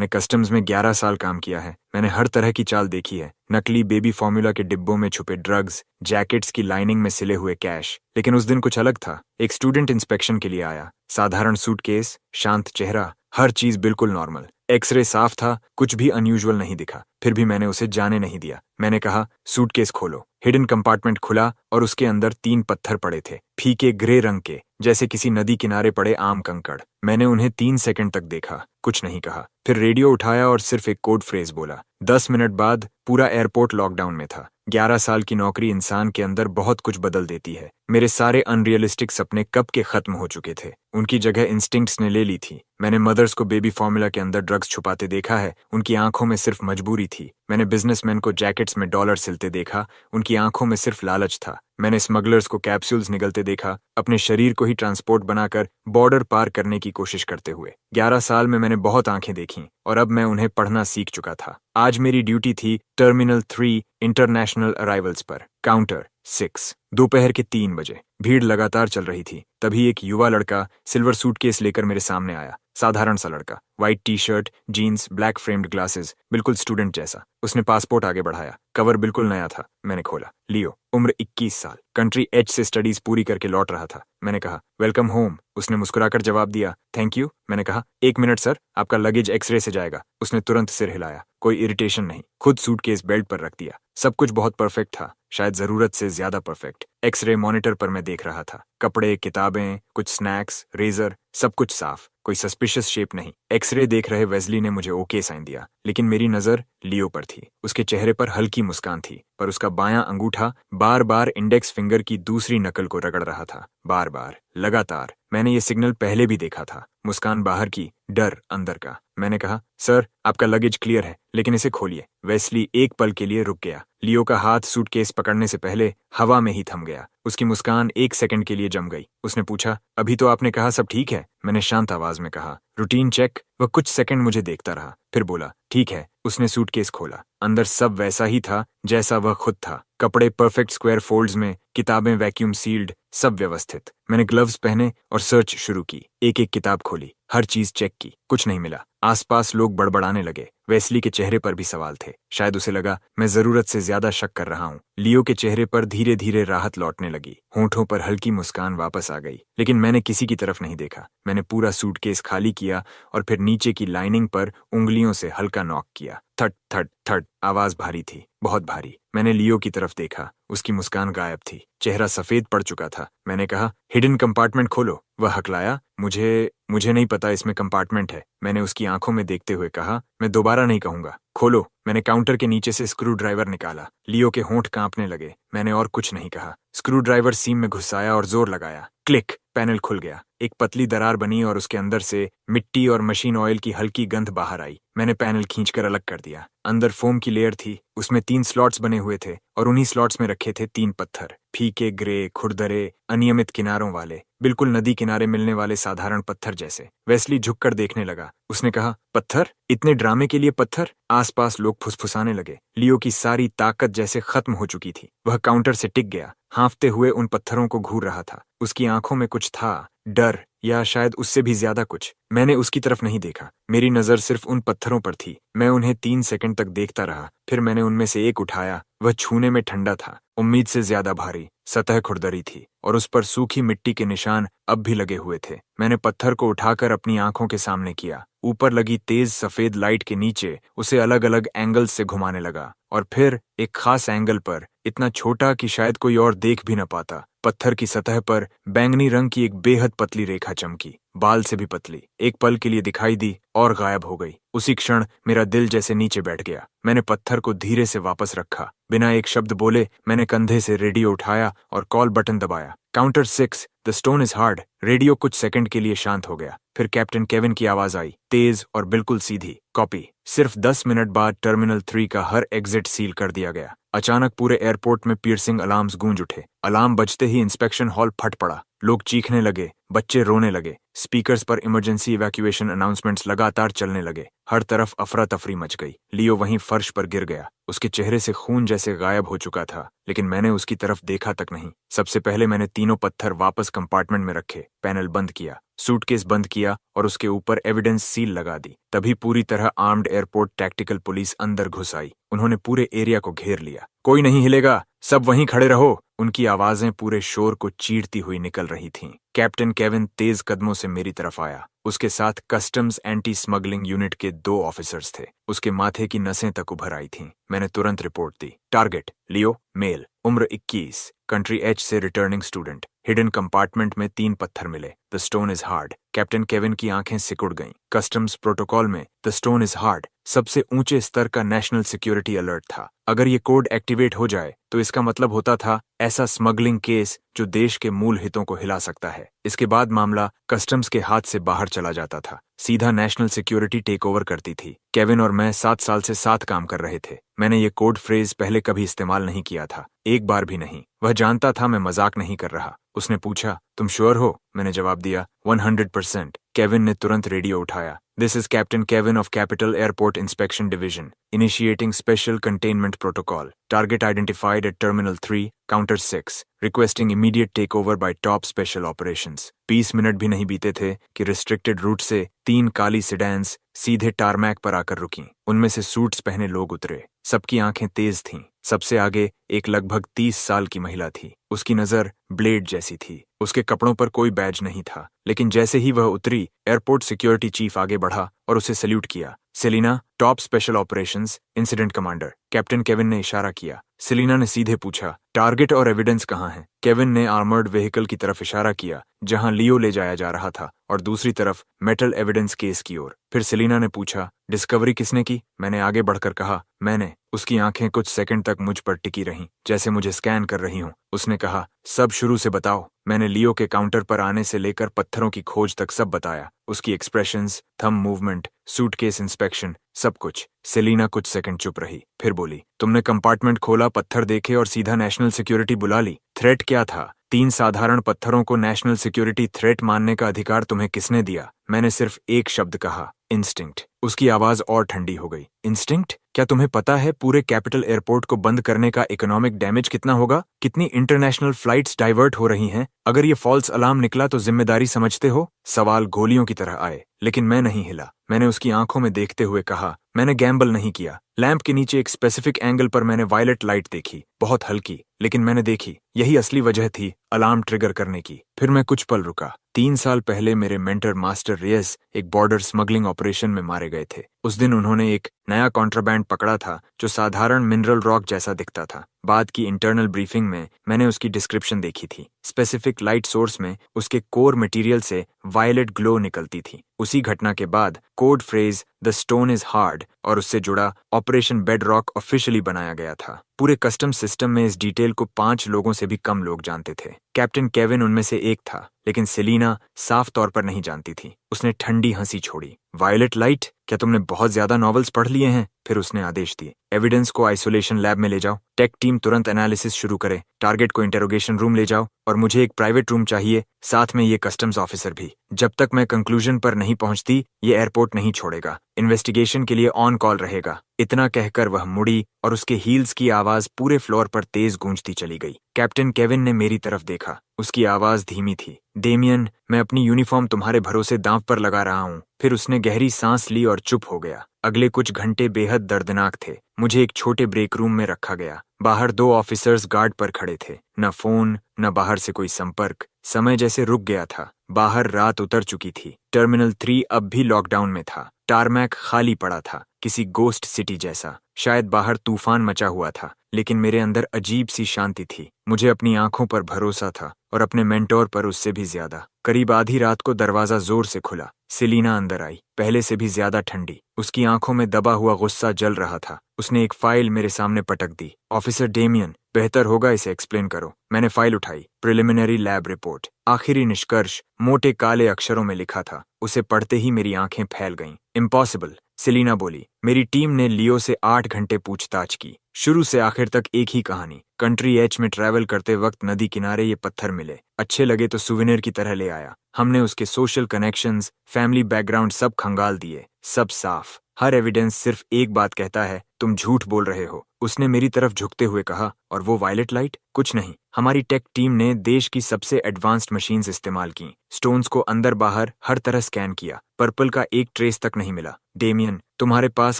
मैंने कस्टम्स में 11 साल काम किया है। मैंने हर तरह की चाल देखी है। नकली बेबी फॉर्मूला के डिब्बों में छुपे ड्रग्स, जैकेट्स की लाइनिंग में सिले हुए कैश। लेकिन उस दिन कुछ अलग था। एक स्टूडेंट इंस्पेक्शन के लिए आया। साधारण सूटकेस, शांत चेहरा, हर चीज बिल्कुल नॉर्मल। एक्सरे साफ था, कुछ भी अनयूजुअल नहीं दिखा। फिर भी मैंने उसे जाने नहीं दिया। मैंने कहा, सूटकेस खोलो। हिडन कंपार्टमेंट खुला और उसके अंदर 3 पत्थर पड़े थे, फीके ग्रे रंग के, जैसे किसी नदी किनारे पड़े आम कंकड़। मैंने उन्हें 3 सेकंड तक देखा, कुछ नहीं कहा। फिर रेडियो उठाया और सिर्फ एक कोड फ्रेज बोला। 10 मिनट बाद पूरा एयरपोर्ट लॉकडाउन में था। 11 साल की नौकरी इंसान के अंदर बहुत कुछ बदल देती है। मेरे सारे अनरियलिस्टिक सपने कब के खत्म हो चुके थे। उनकी जगह इंस्टिंक्ट्स ने ले ली थी। मैंने मदर्स को बेबी फॉर्मूला के अंदर ड्रग्स छुपाते देखा है, उनकी आंखों में सिर्फ मजबूरी थी। मैंने बिजनेसमैन को जैकेट्स में डॉलर सिलते देखा, उनकी आंखों में सिर्फ लालच था। मैंने स्मगलर्स को कैप्सूल्स निगलते देखा, अपने शरीर को ही ट्रांसपोर्ट बनाकर बॉर्डर पार करने की कोशिश करते हुए। 11 साल में मैंने बहुत आंखें देखीं और अब मैं उन्हें पढ़ना सीख चुका था। आज मेरी ड्यूटी थी टर्मिनल 3 इंटरनेशनल अराइवल्स पर, काउंटर 6। दोपहर के 3 बजे। भीड़ लगातार चल रही थी। तभी एक युवा लड़का सिल्वर सूटकेस लेकर मेरे सामने आया। साधारण सा लड़का, white T shirt, jeans, black framed glasses, बिल्कुल स्टूडेंट जैसा। उसने पासपोर्ट आगे बढ़ाया। कवर बिल्कुल नया था। मैंने खोला। लियो, उम्र 21 साल, कंट्री एच से स्टडीज पूरी करके लौट रहा था। मैंने कहा, वेलकम होम। उसने मुस्कुराकर जवाब दिया, थैंक यू। मैंने कहा, 1 मिनट सर, आपका लगेज एक्सरे से जाएगा। उसने तुरंत सिर हिलाया। कोई इरिटेशन नहीं। खुद सूटकेस बेल्ट पर रख दिया। सब कुछ बहुत परफेक्ट था, शायद जरूरत से ज्यादा परफेक्ट। एक्सरे मॉनिटर पर मैं देख रहा था। कपड़े, किताबें, कुछ स्नैक्स, रेजर, सब कुछ साफ। कोई सस्पिशियस शेप नहीं। एक्सरे देख रहे वेस्ली ने मुझे ओके साइन दिया, लेकिन मेरी नजर लियो पर थी। उसके चेहरे पर हल्की मुस्कान थी, पर उसका बायां अंगूठा बार बार इंडेक्स फिंगर की दूसरी नकल को रगड़ रहा था। बार बार, लगातार। मैंने ये सिग्नल पहले भी देखा था। मुस्कान बाहर की, डर अंदर का। मैंने कहा, सर, आपका लगेज क्लियर है, लेकिन इसे खोलिए। वेस्ली एक पल के लिए रुक गया। लियो का हाथ सूटकेस पकड़ने से पहले हवा में ही थम गया। उसकी मुस्कान 1 सेकंड के लिए जम गई। उसने पूछा, अभी तो आपने कहा सब ठीक है। मैंने शांत आवाज में कहा, रूटीन चेक। वह कुछ सेकंड मुझे देखता रहा, फिर बोला, ठीक है। उसने सूटकेस खोला। अंदर सब वैसा ही था जैसा वह खुद था। कपड़े परफेक्ट स्क्वायर फोल्ड्स में, किताबें वैक्यूम सील्ड, सब व्यवस्थित। मैंने ग्लव्स पहने और सर्च शुरू की। एक एक किताब खोली, हर चीज चेक की, कुछ नहीं मिला। आसपास लोग बड़बड़ाने लगे। वेस्ली के चेहरे पर भी सवाल थे। शायद उसे लगा मैं जरूरत से ज्यादा शक कर रहा हूँ। लियो के चेहरे पर धीरे धीरे राहत लौटने लगी। होंठों पर हल्की मुस्कान वापस आ गई। लेकिन मैंने किसी की तरफ नहीं देखा। मैंने पूरा सूटकेस खाली किया और फिर नीचे की लाइनिंग पर उंगलियों से हल्का नॉक किया। थट थट थट, आवाज भारी थी, बहुत भारी। मैंने लियो की तरफ देखा। उसकी मुस्कान गायब थी, चेहरा सफेद पड़ चुका था। मैंने कहा, हिडन कंपार्टमेंट खोलो। वह हकलाया, मुझे नहीं पता इसमें कंपार्टमेंट है। मैंने उसकी आंखों में देखते हुए कहा, मैं दोबारा नहीं कहूंगा, खोलो। मैंने काउंटर के नीचे से स्क्रू ड्राइवर निकाला। लियो के होंठ कांपने लगे। मैंने और कुछ नहीं कहा। स्क्रू ड्राइवर सीम में घुसाया और जोर लगाया। क्लिक, पैनल खुल गया। एक पतली दरार बनी और उसके अंदर से मिट्टी और मशीन ऑयल की हल्की गंध बाहर आई। मैंने पैनल खींचकर अलग कर दिया। अंदर फोम की लेयर थी, उसमें 3 स्लॉट्स बने हुए थे और उन्हीं स्लॉट्स में रखे थे 3 पत्थर, फीके ग्रे, खुरदरे, अनियमित किनारों वाले, बिल्कुल नदी किनारे मिलने वाले साधारण पत्थर जैसे। वेस्ली झुककर देखने लगा। उसने कहा, पत्थर? इतने ड्रामे के लिए पत्थर? आसपास लोग फुसफुसाने लगे। लियो की सारी ताकत जैसे खत्म हो चुकी थी। वह काउंटर से टिक गया, हाँफते हुए उन पत्थरों को घूर रहा था। उसकी आंखों में कुछ था, डर, या शायद उससे भी ज्यादा कुछ। मैंने उसकी तरफ नहीं देखा। मेरी नजर सिर्फ उन पत्थरों पर थी। मैं उन्हें 3 सेकंड तक देखता रहा। फिर मैंने उनमें से एक उठाया। वह छूने में ठंडा था, उम्मीद से ज्यादा भारी। सतह खुरदरी थी और उस पर सूखी मिट्टी के निशान अब भी लगे हुए थे। मैंने पत्थर को उठाकर अपनी आंखों के सामने किया। ऊपर लगी तेज सफेद लाइट के नीचे उसे अलग अलग एंगल्स से घुमाने लगा और फिर एक खास एंगल पर, इतना छोटा कि शायद कोई और देख भी न पाता, पत्थर की सतह पर बैंगनी रंग की एक बेहद पतली रेखा चमकी, बाल से भी पतली। एक पल के लिए दिखाई दी और गायब हो गई। उसी क्षण मेरा दिल जैसे नीचे बैठ गया। मैंने पत्थर को धीरे से वापस रखा। बिना एक शब्द बोले मैंने कंधे से रेडियो उठाया और कॉल बटन दबाया। Counter 6, the stone is hard. Radio कुछ सेकंड के लिए शांत हो गया। फिर कैप्टन केविन की आवाज आई, तेज और बिल्कुल सीधी, कॉपी। सिर्फ 10 मिनट बाद टर्मिनल 3 का हर एग्जिट सील कर दिया गया। अचानक पूरे एयरपोर्ट में पियर्सिंग अलार्म्स गूंज उठे। अलार्म बजते ही इंस्पेक्शन हॉल फट पड़ा। लोग चीखने लगे, बच्चे रोने लगे। स्पीकर्स पर इमरजेंसी इवैक्यूएशन अनाउंसमेंट्स लगातार चलने लगे। हर तरफ अफरा तफरी मच गई। लियो वहीं फर्श पर गिर गया। उसके चेहरे से खून जैसे गायब हो चुका था, लेकिन मैंने उसकी तरफ देखा तक नहीं। सबसे पहले मैंने तीनों पत्थर वापस कंपार्टमेंट में रखे, पैनल बंद किया। सूटकेस बंद किया और उसके ऊपर एविडेंस सील लगा दी। तभी पूरी तरह आर्म्ड एयरपोर्ट टैक्टिकल पुलिस अंदर घुस आई। उन्होंने पूरे एरिया को घेर लिया। कोई नहीं हिलेगा, सब वहीं खड़े रहो। उनकी आवाजें पूरे शोर को चीरती हुई निकल रही थीं। कैप्टन केविन तेज कदमों से मेरी तरफ आया। उसके साथ कस्टम्स एंटी स्मगलिंग यूनिट के 2 ऑफिसर्स थे। उसके माथे की नसें तक उभर आई थीं। मैंने तुरंत रिपोर्ट दी। टारगेट लियो, मेल, उम्र 21, कंट्री एच से रिटर्निंग स्टूडेंट। हिडन कंपार्टमेंट में 3 पत्थर मिले। The stone is hard. Captain Kevin की आंखें सिकुड़ गईं। कस्टम्स प्रोटोकॉल में द स्टोन इज हार्ड सबसे ऊंचे स्तर का नेशनल सिक्योरिटी अलर्ट था। अगर ये कोड एक्टिवेट हो जाए तो इसका मतलब होता था ऐसा स्मगलिंग केस जो देश के मूल हितों को हिला सकता है। इसके बाद मामला कस्टम्स के हाथ से बाहर चला जाता था। सीधा नेशनल सिक्योरिटी टेक ओवर करती थी। केविन और मैं 7 साल से साथ काम कर रहे थे। मैंने ये कोड फ्रेज पहले कभी इस्तेमाल नहीं किया था, एक बार भी नहीं। वह जानता था मैं मजाक नहीं कर रहा। उसने पूछा, तुम श्योर हो? मैंने जवाब दिया, 100%। केविन ने तुरंत रेडियो उठाया। This is Captain Kevin of Capital Airport Inspection Division, initiating special containment protocol. Target identified at Terminal 3, Counter 6, requesting immediate takeover by Top Special Operations. 20 minute भी नहीं बीते थे कि रिस्ट्रिक्टेड रूट से 3 काली सिडैन्स सीधे टारमैक पर आकर रुकीं। उनमें से सूट्स पहने लोग उतरे। सबकी आंखें तेज थीं। सबसे आगे एक लगभग 30 साल की महिला थी। उसकी नजर ब्लेड जैसी थी। उसके कपड़ों पर कोई बैज नहीं था, लेकिन जैसे ही वह उतरी, एयरपोर्ट सिक्योरिटी चीफ आगे बढ़ा और उसे सैल्यूट किया। Selina, top special operations incident commander. Captain Kevin ने इशारा किया। सेलिना ने सीधे पूछा, टारगेट और एविडेंस कहाँ हैं? केविन ने आर्मर्ड व्हीकल की तरफ इशारा किया जहां लियो ले जाया जा रहा था और दूसरी तरफ मेटल एविडेंस केस की ओर। फिर सेलिना ने पूछा, डिस्कवरी किसने की? मैंने आगे बढ़कर कहा, मैंने। उसकी आंखें कुछ सेकंड तक मुझ पर टिकी रहीं, जैसे मुझे स्कैन कर रही हूं। उसने कहा, सब शुरू से बताओ। मैंने लियो के काउंटर पर आने से लेकर पत्थरों की खोज तक सब बताया। उसकी expressions, thumb movement, suitcase inspection, सब कुछ। सेलिना कुछ सेकंड चुप रही, फिर बोली, तुमने कंपार्टमेंट खोला, पत्थर देखे और सीधा नेशनल सिक्योरिटी बुला ली। थ्रेट क्या था? 3 साधारण पत्थरों को नेशनल सिक्योरिटी थ्रेट मानने का अधिकार तुम्हें किसने दिया? मैंने सिर्फ एक शब्द कहा, इंस्टिंक्ट। उसकी आवाज और ठंडी हो गई। इंस्टिंक्ट? क्या तुम्हें पता है पूरे कैपिटल एयरपोर्ट को बंद करने का इकोनॉमिक डैमेज कितना होगा? कितनी इंटरनेशनल फ्लाइट्स डाइवर्ट हो रही हैं? अगर ये फॉल्स अलार्म निकला तो जिम्मेदारी समझते हो? सवाल गोलियों की तरह आए, लेकिन मैं नहीं हिला। मैंने उसकी आंखों में देखते हुए कहा, मैंने गैम्बल नहीं किया। लैंप के नीचे एक स्पेसिफिक एंगल पर मैंने वायलेट लाइट देखी, बहुत हल्की, लेकिन मैंने देखी। यही असली वजह थी अलार्म ट्रिगर करने की। फिर मैं कुछ पल रुका। 3 साल पहले मेरे मेंटर मास्टर रेस एक बॉर्डर स्मगलिंग ऑपरेशन में मारे गए थे। उस दिन उन्होंने एक नया कॉन्ट्राबैंड पकड़ा था जो साधारण मिनरल रॉक जैसा दिखता था। बाद की इंटरनल ब्रीफिंग में मैंने उसकी डिस्क्रिप्शन देखी थी। स्पेसिफिक लाइट सोर्स में उसके कोर मटेरियल से वायलेट ग्लो निकलती थी। उसी घटना के बाद code phrase the stone is hard और उससे जुड़ा ऑपरेशन बेड रॉक ऑफिशियली बनाया गया था। पूरे कस्टम सिस्टम में इस डिटेल को 5 लोगों से भी कम लोग जानते थे। कैप्टन केविन उनमें से एक था, लेकिन सेलिना साफ तौर पर नहीं जानती थी। उसने ठंडी हंसी छोड़ी। Violet light? क्या तुमने बहुत ज्यादा नॉवेल्स पढ़ लिए हैं? फिर उसने आदेश दिए, एविडेंस को आइसोलेशन लैब में ले जाओ। टेक टीम तुरंत एनालिसिस शुरू करे। टारगेट को इंटेरोगेशन रूम ले जाओ और मुझे एक प्राइवेट रूम चाहिए, साथ में ये कस्टम्स ऑफिसर भी। जब तक मैं कंक्लूजन पर नहीं पहुंचती, ये एयरपोर्ट नहीं छोड़ेगा। इन्वेस्टिगेशन के लिए ऑन कॉल रहेगा। इतना कहकर वह मुड़ी और उसके हील्स की आवाज पूरे फ्लोर पर तेज गूंजती चली गई। कैप्टन केविन ने मेरी तरफ देखा। उसकी आवाज धीमी थी। डेमियन, मैं अपनी यूनिफॉर्म तुम्हारे भरोसे दांव पर लगा रहा हूँ। फिर उसने गहरी सांस ली और चुप हो गया। अगले कुछ घंटे बेहद दर्दनाक थे। मुझे एक छोटे ब्रेक रूम में रखा गया। बाहर 2 ऑफिसर्स गार्ड पर खड़े थे। न फोन, न बाहर से कोई संपर्क। समय जैसे रुक गया था। बाहर रात उतर चुकी थी। टर्मिनल 3 अब भी लॉकडाउन में था। टारमैक खाली पड़ा था, किसी गोस्ट सिटी जैसा। शायद बाहर तूफान मचा हुआ था, लेकिन मेरे अंदर अजीब सी शांति थी। मुझे अपनी आंखों पर भरोसा था और अपने मेंटोर पर उससे भी ज्यादा। करीब आधी रात को दरवाजा जोर से खुला। सेलिना अंदर आई, पहले से भी ज्यादा ठंडी। उसकी आंखों में दबा हुआ गुस्सा जल रहा था। उसने एक फाइल मेरे सामने पटक दी। ऑफिसर डेमियन, बेहतर होगा इसे एक्सप्लेन करो। मैंने फाइल उठाई। Preliminary lab report. आखिरी निष्कर्ष मोटे काले अक्षरों में लिखा था। उसे पढ़ते ही मेरी आंखें फैल गईं। इम्पॉसिबल, सेलिना बोली। मेरी टीम ने लियो से 8 घंटे पूछताछ की। शुरू से आखिर तक एक ही कहानी। कंट्री एच में ट्रैवल करते वक्त नदी किनारे ये पत्थर मिले। अच्छे लगे तो सुवेनिर की तरह ले आया। हमने उसके सोशल कनेक्शंस, फैमिली बैकग्राउंड सब खंगाल दिए। सब साफ। हर एविडेंस सिर्फ एक बात कहता है, तुम झूठ बोल रहे हो, उसने मेरी तरफ झुकते हुए कहा। और वो वायलेट लाइट? कुछ नहीं, हमारी टेक टीम ने देश की सबसे एडवांस्ड मशीन्स इस्तेमाल की, स्टोन्स को अंदर बाहर हर तरह स्कैन किया, पर्पल का एक ट्रेस तक नहीं मिला। डेमियन, तुम्हारे पास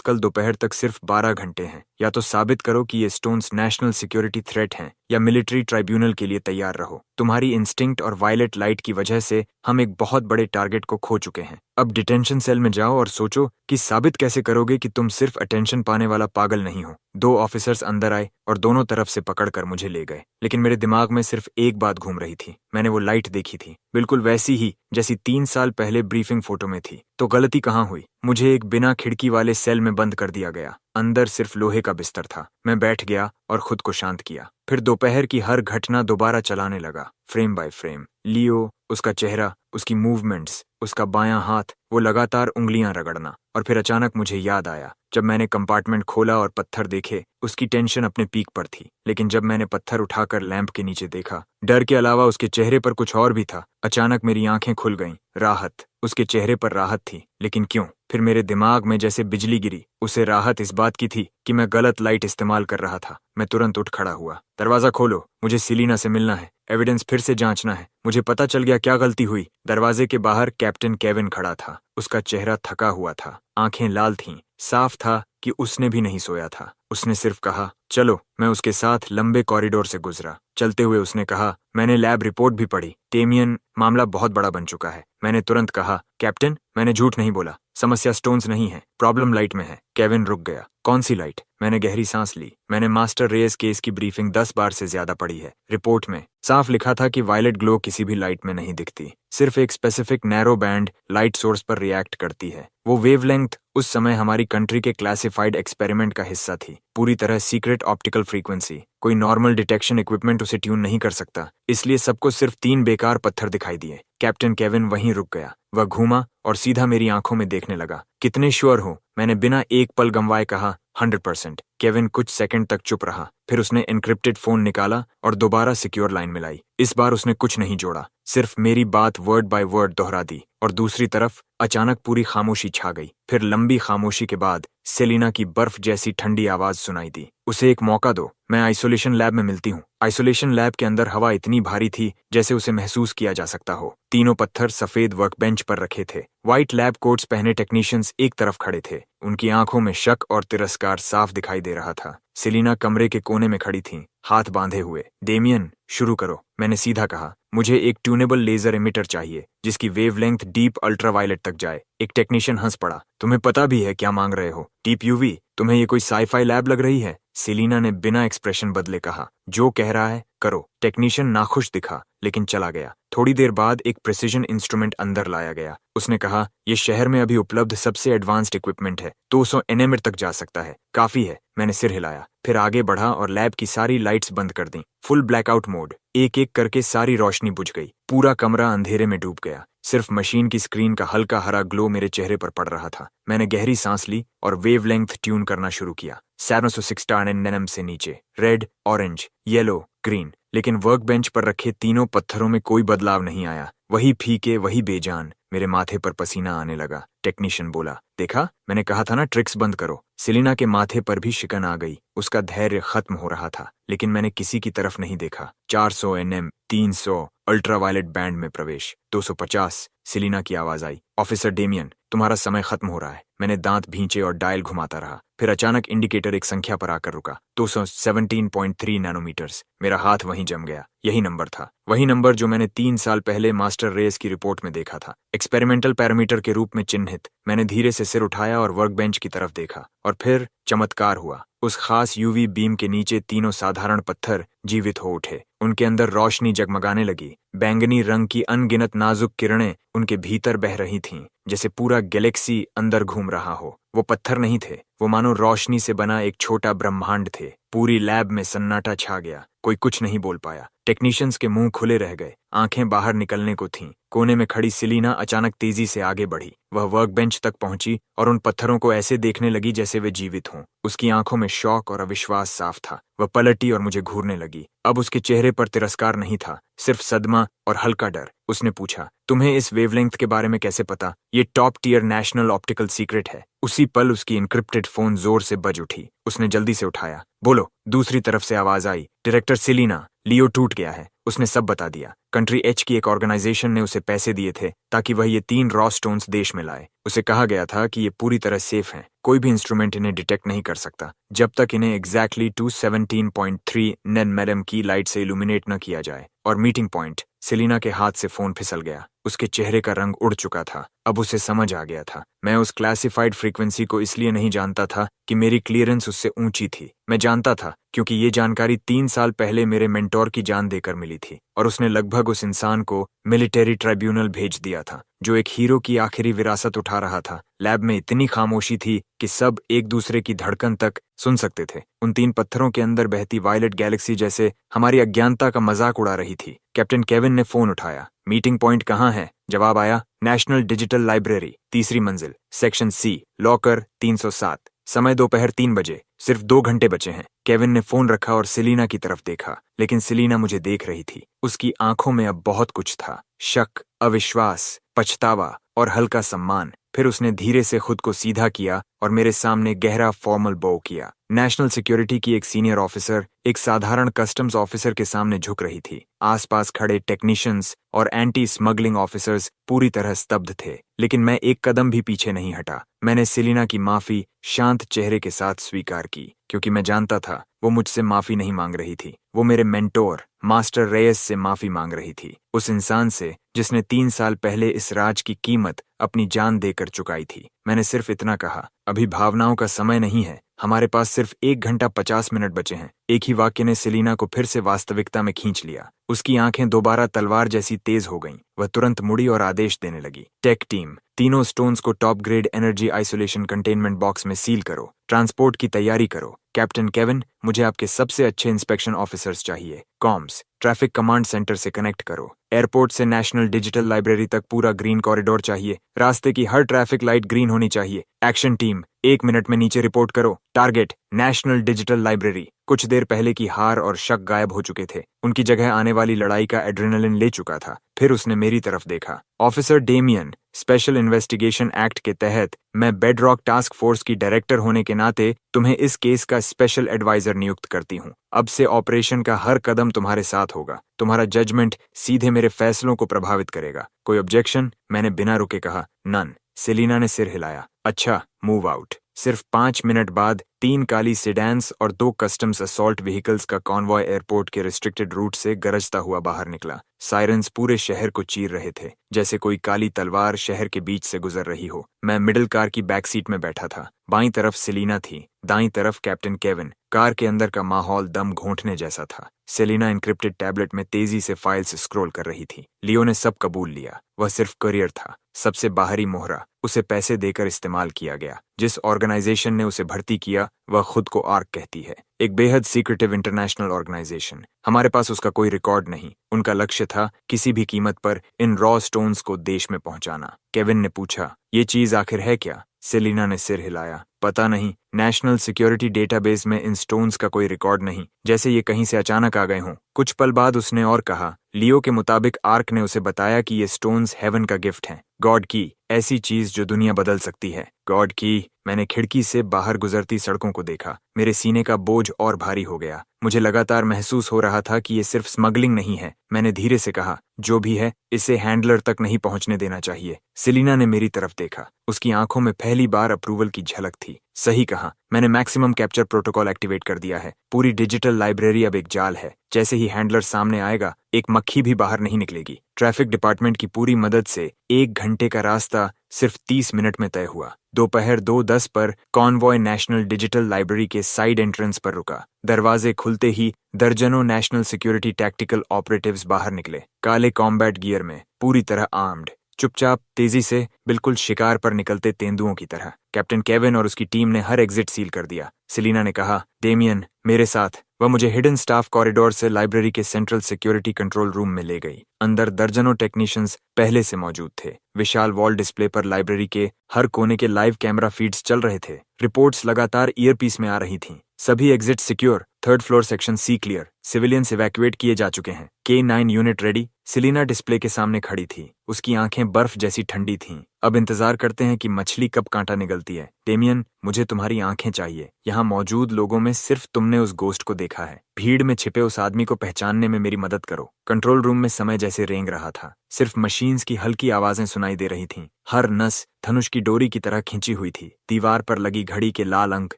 कल दोपहर तक सिर्फ 12 घंटे हैं। या तो साबित करो कि ये स्टोन्स नेशनल सिक्योरिटी थ्रेट हैं, या मिलिट्री ट्राइब्यूनल के लिए तैयार रहो। तुम्हारी इंस्टिंक्ट और वायलेट लाइट की वजह से हम एक बहुत बड़े टारगेट को खो चुके हैं। अब डिटेंशन सेल में जाओ और सोचो कि साबित कैसे करोगे कि तुम सिर्फ अटेंशन पाने वाला पागल नहीं हो। 2 ऑफिसर्स अंदर आए और दोनों तरफ से पकड़कर मुझे ले गए, लेकिन मेरे दिमाग में सिर्फ एक बात घूम रही थी। मैंने वो लाइट देखी थी, बिल्कुल वैसी ही जैसी 3 साल पहले ब्रीफिंग फोटो में थी। तो गलती कहाँ हुई? मुझे एक बिना खिड़की वाले सेल में बंद कर दिया गया। अंदर सिर्फ लोहे का बिस्तर था। मैं बैठ गया और खुद को शांत किया। फिर दोपहर की हर घटना दोबारा चलाने लगा, फ्रेम बाय फ्रेम। लियो, उसका चेहरा, उसकी मूवमेंट्स, उसका बायां हाथ, वो लगातार उंगलियां रगड़ना। और फिर अचानक मुझे याद आया, जब मैंने कंपार्टमेंट खोला और पत्थर देखे, उसकी टेंशन अपने पीक पर थी। लेकिन जब मैंने पत्थर उठाकर लैंप के नीचे देखा, डर के अलावा उसके चेहरे पर कुछ और भी था। अचानक मेरी आंखें खुल गईं। राहत, उसके चेहरे पर राहत थी, लेकिन क्यों? फिर मेरे दिमाग में जैसे बिजली गिरी। उसे राहत इस बात की थी कि मैं गलत लाइट इस्तेमाल कर रहा था। मैं तुरंत उठ खड़ा हुआ। दरवाजा खोलो, मुझे सेलिना से मिलना है, एविडेंस फिर से जांचना है। मुझे पता चल गया क्या गलती हुई। दरवाजे के बाहर कैप्टन केविन खड़ा था। उसका चेहरा थका हुआ था, आंखें लाल थीं। साफ था कि उसने भी नहीं सोया था। उसने सिर्फ कहा, चलो। मैं उसके साथ लंबे कॉरिडोर से गुजरा। चलते हुए उसने कहा, मैंने लैब रिपोर्ट भी पढ़ी। डेमियन, मामला बहुत बड़ा बन चुका है। मैंने तुरंत कहा, कैप्टन, मैंने झूठ नहीं बोला। समस्या स्टोन्स नहीं है, प्रॉब्लम लाइट में है। केविन रुक गया। कौन सी लाइट? मैंने गहरी सांस ली। मैंने मास्टर रेस केस की ब्रीफिंग 10 बार से ज्यादा पढ़ी है। रिपोर्ट में साफ लिखा था कि वायलेट ग्लो किसी भी लाइट में नहीं दिखती, सिर्फ एक specific narrow band light source पर रिएक्ट करती है। वो वेवलेंथ उस समय हमारी कंट्री के क्लासिफाइड एक्सपेरिमेंट का हिस्सा थी, पूरी तरह सीक्रेट ऑप्टिकल फ्रीक्वेंसी। कोई नॉर्मल डिटेक्शन इक्विपमेंट उसे ट्यून नहीं कर सकता। इसलिए सबको सिर्फ 3 बेकार पत्थर दिखाई दिए। कैप्टन केविन वहीं रुक गया। वह घूमा और सीधा मेरी आंखों में देखने लगा। कितने श्योर हो? मैंने बिना एक पल गंवाए कहा, 100%। केविन कुछ सेकंड तक चुप रहा। फिर उसने एन्क्रिप्टेड फोन निकाला और दोबारा सिक्योर लाइन मिलाई। इस बार उसने कुछ नहीं जोड़ा, सिर्फ मेरी बात वर्ड बाय वर्ड दोहरा दी। और दूसरी तरफ अचानक पूरी खामोशी छा गई। फिर लंबी खामोशी के बाद सेलिना की बर्फ जैसी ठंडी आवाज सुनाई दी, उसे एक मौका दो, मैं आइसोलेशन लैब में मिलती हूँ। आइसोलेशन लैब के अंदर हवा इतनी भारी थी जैसे उसे महसूस किया जा सकता हो। तीनों पत्थर सफेद वर्कबेंच पर रखे थे। व्हाइट लैब कोट्स पहने टेक्नीशियंस एक तरफ खड़े थे। उनकी आंखों में शक और तिरस्कार साफ दिखाई दे रहा था। सेलिना कमरे के कोने में खड़ी थी, हाथ बांधे हुए। डेमियन, शुरू करो, मैंने सीधा कहा। मुझे एक ट्यूनेबल लेजर एमिटर चाहिए जिसकी वेवलेंथ डीप अल्ट्रावायलेट तक जाए। एक टेक्नीशियन हंस पड़ा। तुम्हें पता भी है क्या मांग रहे हो? Deep UV? तुम्हें ये कोई साईफाई लैब लग रही है? सेलिना ने बिना एक्सप्रेशन बदले कहा, जो कह रहा है करो। टेक्नीशियन नाखुश दिखा, लेकिन चला गया। थोड़ी देर बाद एक प्रिसिजन इंस्ट्रूमेंट अंदर लाया गया। उसने कहा, यह शहर में अभी उपलब्ध सबसे एडवांस्ड इक्विपमेंट है, 200 एनएमएर तक जा सकता है। काफी है। मैंने सिर हिलाया, फिर आगे बढ़ा और लैब की सारी लाइट्स बंद कर दी। Full blackout mode. एक एक करके सारी रोशनी बुझ गई। पूरा कमरा अंधेरे में डूब गया। सिर्फ मशीन की स्क्रीन का हल्का हरा ग्लो मेरे चेहरे पर पड़ रहा था। मैंने गहरी सांस ली और वेवलेंथ ट्यून करना शुरू किया। 760 nm से नीचे, रेड, ऑरेंज, येलो, ग्रीन। लेकिन वर्कबेंच पर रखे तीनों पत्थरों में कोई बदलाव नहीं आया। वही फीके, वही बेजान। मेरे माथे पर पसीना आने लगा। टेक्नीशियन बोला, देखा, मैंने कहा था ना, ट्रिक्स बंद करो। सेलिना के माथे पर भी शिकन आ गई। उसका धैर्य खत्म हो रहा था, लेकिन मैंने किसी की तरफ नहीं देखा। 400 nm, 300, अल्ट्रावायलेट बैंड में प्रवेश, 250। सेलिना की आवाज आई, ऑफिसर डेमियन, तुम्हारा समय खत्म हो रहा है। मैंने दांत भींचे और डायल घुमाता रहा। फिर अचानक इंडिकेटर एक संख्या पर आकर रुका, 217.3 नैनोमीटर्स। मेरा हाथ वहीं जम गया। यही नंबर था, वही नंबर जो मैंने 3 साल पहले मास्टर रेस की रिपोर्ट में देखा था, एक्सपेरिमेंटल पैरामीटर के रूप में चिन्हित। मैंने धीरे से सिर उठाया और वर्कबेंच की तरफ देखा, और फिर चमत्कार हुआ। उस खास यूवी बीम के नीचे तीनों साधारण पत्थर जीवित हो उठे। उनके अंदर रोशनी जगमगाने लगी। बैंगनी रंग की अनगिनत नाजुक किरणें उनके भीतर बह रही थीं, जैसे पूरा गैलेक्सी अंदर घूम रहा हो। वो पत्थर नहीं थे, वो मानो रोशनी से बना एक छोटा ब्रह्मांड थे। पूरी लैब में सन्नाटा छा गया। कोई कुछ नहीं बोल पाया। टेक्नीशियंस के मुंह खुले रह गए, आंखें बाहर निकलने को थीं। कोने में खड़ी सेलिना अचानक तेजी से आगे बढ़ी। वह वर्कबेंच तक पहुंची और उन पत्थरों को ऐसे देखने लगी जैसे वे जीवित हों। उसकी आंखों में शौक और अविश्वास साफ था। वह पलटी और मुझे घूरने लगी। अब उसके चेहरे पर तिरस्कार नहीं था, सिर्फ सदमा और हल्का डर। उसने पूछा, तुम्हें इस वेवलेंथ के बारे में कैसे पता? ये top tier national optical secret है। उसी पल उसकी इनक्रिप्टेड फोन जोर से बज उठी। उसने जल्दी से उठाया। बोलो। दूसरी तरफ से आवाज आई, डायरेक्टर सेलिना, लियो टूट गया है। उसने सब बता दिया। कंट्री एच की एक ऑर्गेनाइजेशन ने उसे पैसे दिए थे ताकि वह ये 3 रॉ स्टोन्स देश में लाए। उसे कहा गया था कि ये पूरी तरह सेफ हैं, कोई भी इंस्ट्रूमेंट इन्हें डिटेक्ट नहीं कर सकता जब तक इन्हें एग्जैक्टली 217.3 नैनोमीटर की लाइट से इल्यूमिनेट न किया जाए। और मीटिंग पॉइंट। सेलिना के हाथ से फोन फिसल गया। उसके चेहरे का रंग उड़ चुका था। अब उसे समझ आ गया था। मैं उस क्लासिफाइड फ्रीक्वेंसी को इसलिए नहीं जानता था कि मेरी क्लियरेंस उससे ऊंची थी। मैं जानता था क्योंकि ये जानकारी 3 साल पहले मेरे मेंटोर की जान देकर मिली थी और उसने लगभग उस इंसान को मिलिट्री ट्राइब्यूनल भेज दिया था जो एक हीरो की आखिरी विरासत उठा रहा था। लैब में इतनी खामोशी थी कि सब एक दूसरे की धड़कन तक सुन सकते थे। उन 3 पत्थरों के अंदर बहती वायलेट गैलेक्सी जैसे हमारी अज्ञानता का मजाक उड़ा रही थी। कैप्टन केविन ने फोन उठाया। मीटिंग पॉइंट कहाँ है? जवाब आया, नेशनल डिजिटल लाइब्रेरी, 3री मंजिल, सेक्शन सी, लॉकर 307। समय दोपहर 3 बजे। सिर्फ 2 घंटे बचे हैं। केविन ने फोन रखा और सेलिना की तरफ देखा, लेकिन सेलिना मुझे देख रही थी। उसकी आंखों में अब बहुत कुछ था, शक, अविश्वास, पछतावा और हल्का सम्मान। फिर उसने धीरे से खुद को सीधा किया और मेरे सामने गहरा फॉर्मल बो किया। नेशनल सिक्योरिटी की एक सीनियर ऑफिसर एक साधारण कस्टम्स ऑफिसर के सामने झुक रही थी। आसपास खड़े टेक्नीशियंस और एंटी स्मगलिंग ऑफिसर्स पूरी तरह स्तब्ध थे, लेकिन मैं एक कदम भी पीछे नहीं हटा। मैंने सेलिना की माफी शांत चेहरे के साथ स्वीकार की, क्योंकि मैं जानता था वो मुझसे माफी नहीं मांग रही थी। वो मेरे मेंटोर मास्टर रेयस से माफी मांग रही थी, उस इंसान से जिसने 3 साल पहले इस राज की कीमत अपनी जान देकर चुकाई थी। मैंने सिर्फ इतना कहा, अभी भावनाओं का समय नहीं है, हमारे पास सिर्फ 1 घंटा 50 मिनट बचे हैं। एक ही वाक्य ने सेलिना को फिर से वास्तविकता में खींच लिया। उसकी आंखें दोबारा तलवार जैसी तेज हो गईं। वह तुरंत मुड़ी और आदेश देने लगी, टेक टीम, तीनों स्टोन्स को top grade energy isolation containment box में सील करो, ट्रांसपोर्ट की तैयारी करो। कैप्टन केविन, मुझे आपके सबसे अच्छे इंस्पेक्शन ऑफिसर्स चाहिए। कॉम्स, ट्रैफिक कमांड सेंटर से कनेक्ट करो। एयरपोर्ट से नेशनल डिजिटल लाइब्रेरी तक पूरा ग्रीन कॉरिडोर चाहिए। रास्ते की हर ट्रैफिक लाइट ग्रीन होनी चाहिए। एक्शन टीम, 1 मिनट में नीचे रिपोर्ट करो। Target, national digital library. कुछ देर पहले की हार और शक गायब हो चुके थे। उनकी जगह आने वाली लड़ाई का एड्रेनलिन ले चुका था। फिर उसने मेरी तरफ देखा। Officer Damien, special investigation act के तहत मैं बेडरॉक टास्क फोर्स की डायरेक्टर होने के नाते तुम्हें इस केस का स्पेशल एडवाइजर नियुक्त करती हूँ। अब से ऑपरेशन का हर कदम तुम्हारे साथ होगा। तुम्हारा जजमेंट सीधे मेरे फैसलों को प्रभावित करेगा। कोई ऑब्जेक्शन? मैंने बिना रुके कहा, नन। सेलिना ने सिर हिलाया। अच्छा, मूव आउट। सिर्फ 5 मिनट बाद 3 काली सेडान्स और 2 कस्टम्स असॉल्ट व्हीकल्स का कॉन्वॉय एयरपोर्ट के रिस्ट्रिक्टेड रूट से गरजता हुआ बाहर निकला। सायरन्स पूरे शहर को चीर रहे थे, जैसे कोई काली तलवार शहर के बीच से गुजर रही हो। मैं मिडिल कार की बैक सीट में बैठा था। बाईं तरफ सेलिना थी, दाईं तरफ कैप्टन केविन। कार के अंदर का माहौल दम घोंटने जैसा था। सेलिना एन्क्रिप्टेड टैबलेट में तेजी से फाइल्स स्क्रॉल कर रही थी। लियो ने सब कबूल लिया। वह सिर्फ करियर था, सबसे बाहरी मोहरा। उसे पैसे देकर इस्तेमाल किया गया। जिस ऑर्गेनाइजेशन ने उसे भर्ती किया वह खुद को आर्क कहती है, एक बेहद सीक्रेटिव इंटरनेशनल ऑर्गेनाइजेशन। हमारे पास उसका कोई रिकॉर्ड नहीं। उनका लक्ष्य था किसी भी कीमत पर इन रॉ स्टोन्स को देश में पहुंचाना। केविन ने पूछा, ये चीज आखिर है क्या? सेलिना ने सिर हिलाया। पता नहीं, नेशनल सिक्योरिटी डेटाबेस में इन स्टोन्स का कोई रिकॉर्ड नहीं, जैसे ये कहीं से अचानक आ गए हों। कुछ पल बाद उसने और कहा, लियो के मुताबिक आर्क ने उसे बताया कि ये स्टोन्स हेवन का गिफ्ट हैं, गॉड की, ऐसी चीज जो दुनिया बदल सकती है। गॉड की। मैंने खिड़की से बाहर गुजरती सड़कों को देखा। मेरे सीने का बोझ और भारी हो गया। मुझे लगातार महसूस हो रहा था कि ये सिर्फ स्मगलिंग नहीं है। मैंने धीरे से कहा, जो भी है इसे हैंडलर तक नहीं पहुंचने देना चाहिए। सेलिना ने मेरी तरफ देखा। उसकी आंखों में पहली बार अप्रूवल की झलक थी। सही कहा, मैंने मैक्सिमम कैप्चर प्रोटोकॉल एक्टिवेट कर दिया है। पूरी डिजिटल लाइब्रेरी अब एक जाल है। जैसे ही हैंडलर सामने आएगा, एक मक्खी भी बाहर नहीं निकलेगी। ट्रैफिक डिपार्टमेंट की पूरी मदद से 1 घंटे का रास्ता सिर्फ 30 मिनट में तय हुआ। दोपहर 2:10 पर कॉन्वॉय नेशनल डिजिटल लाइब्रेरी के साइड एंट्रेंस पर रुका। दरवाजे खुलते ही दर्जनों नेशनल सिक्योरिटी टैक्टिकल ऑपरेटिव्स बाहर निकले, काले कॉम्बैट गियर में, पूरी तरह आर्म्ड, चुपचाप, तेजी से, बिल्कुल शिकार पर निकलते तेंदुओं की तरह। कैप्टन केविन और उसकी टीम ने हर एग्जिट सील कर दिया। सेलिना ने कहा, डेमियन, मेरे साथ। वह मुझे हिडन स्टाफ कॉरिडोर से लाइब्रेरी के सेंट्रल सिक्योरिटी कंट्रोल रूम में ले गई। अंदर दर्जनों टेक्नीशियंस पहले से मौजूद थे। विशाल वॉल डिस्प्ले पर लाइब्रेरी के हर कोने के लाइव कैमरा फीड्स चल रहे थे। रिपोर्ट्स लगातार ईयरपीस में आ रही थीं। सभी exit secure, 3rd floor section C clear, civilians evacuate किए जा चुके हैं। K9 unit ready, Selina display के सामने खड़ी थी। उसकी आंखें बर्फ जैसी ठंडी थीं। अब इंतजार करते हैं कि मछली कब कांटा निगलती है। डेमियन, मुझे तुम्हारी आंखें चाहिए। यहाँ मौजूद लोगों में सिर्फ तुमने उस गोस्ट को देखा है। भीड़ में छिपे उस आदमी को पहचानने में मेरी मदद करो। कंट्रोल रूम में समय जैसे रेंग रहा था। सिर्फ मशीन्स की हल्की आवाजें सुनाई दे रही थीं। हर नस धनुष की डोरी की तरह खींची हुई थी। दीवार पर लगी घड़ी के लाल अंक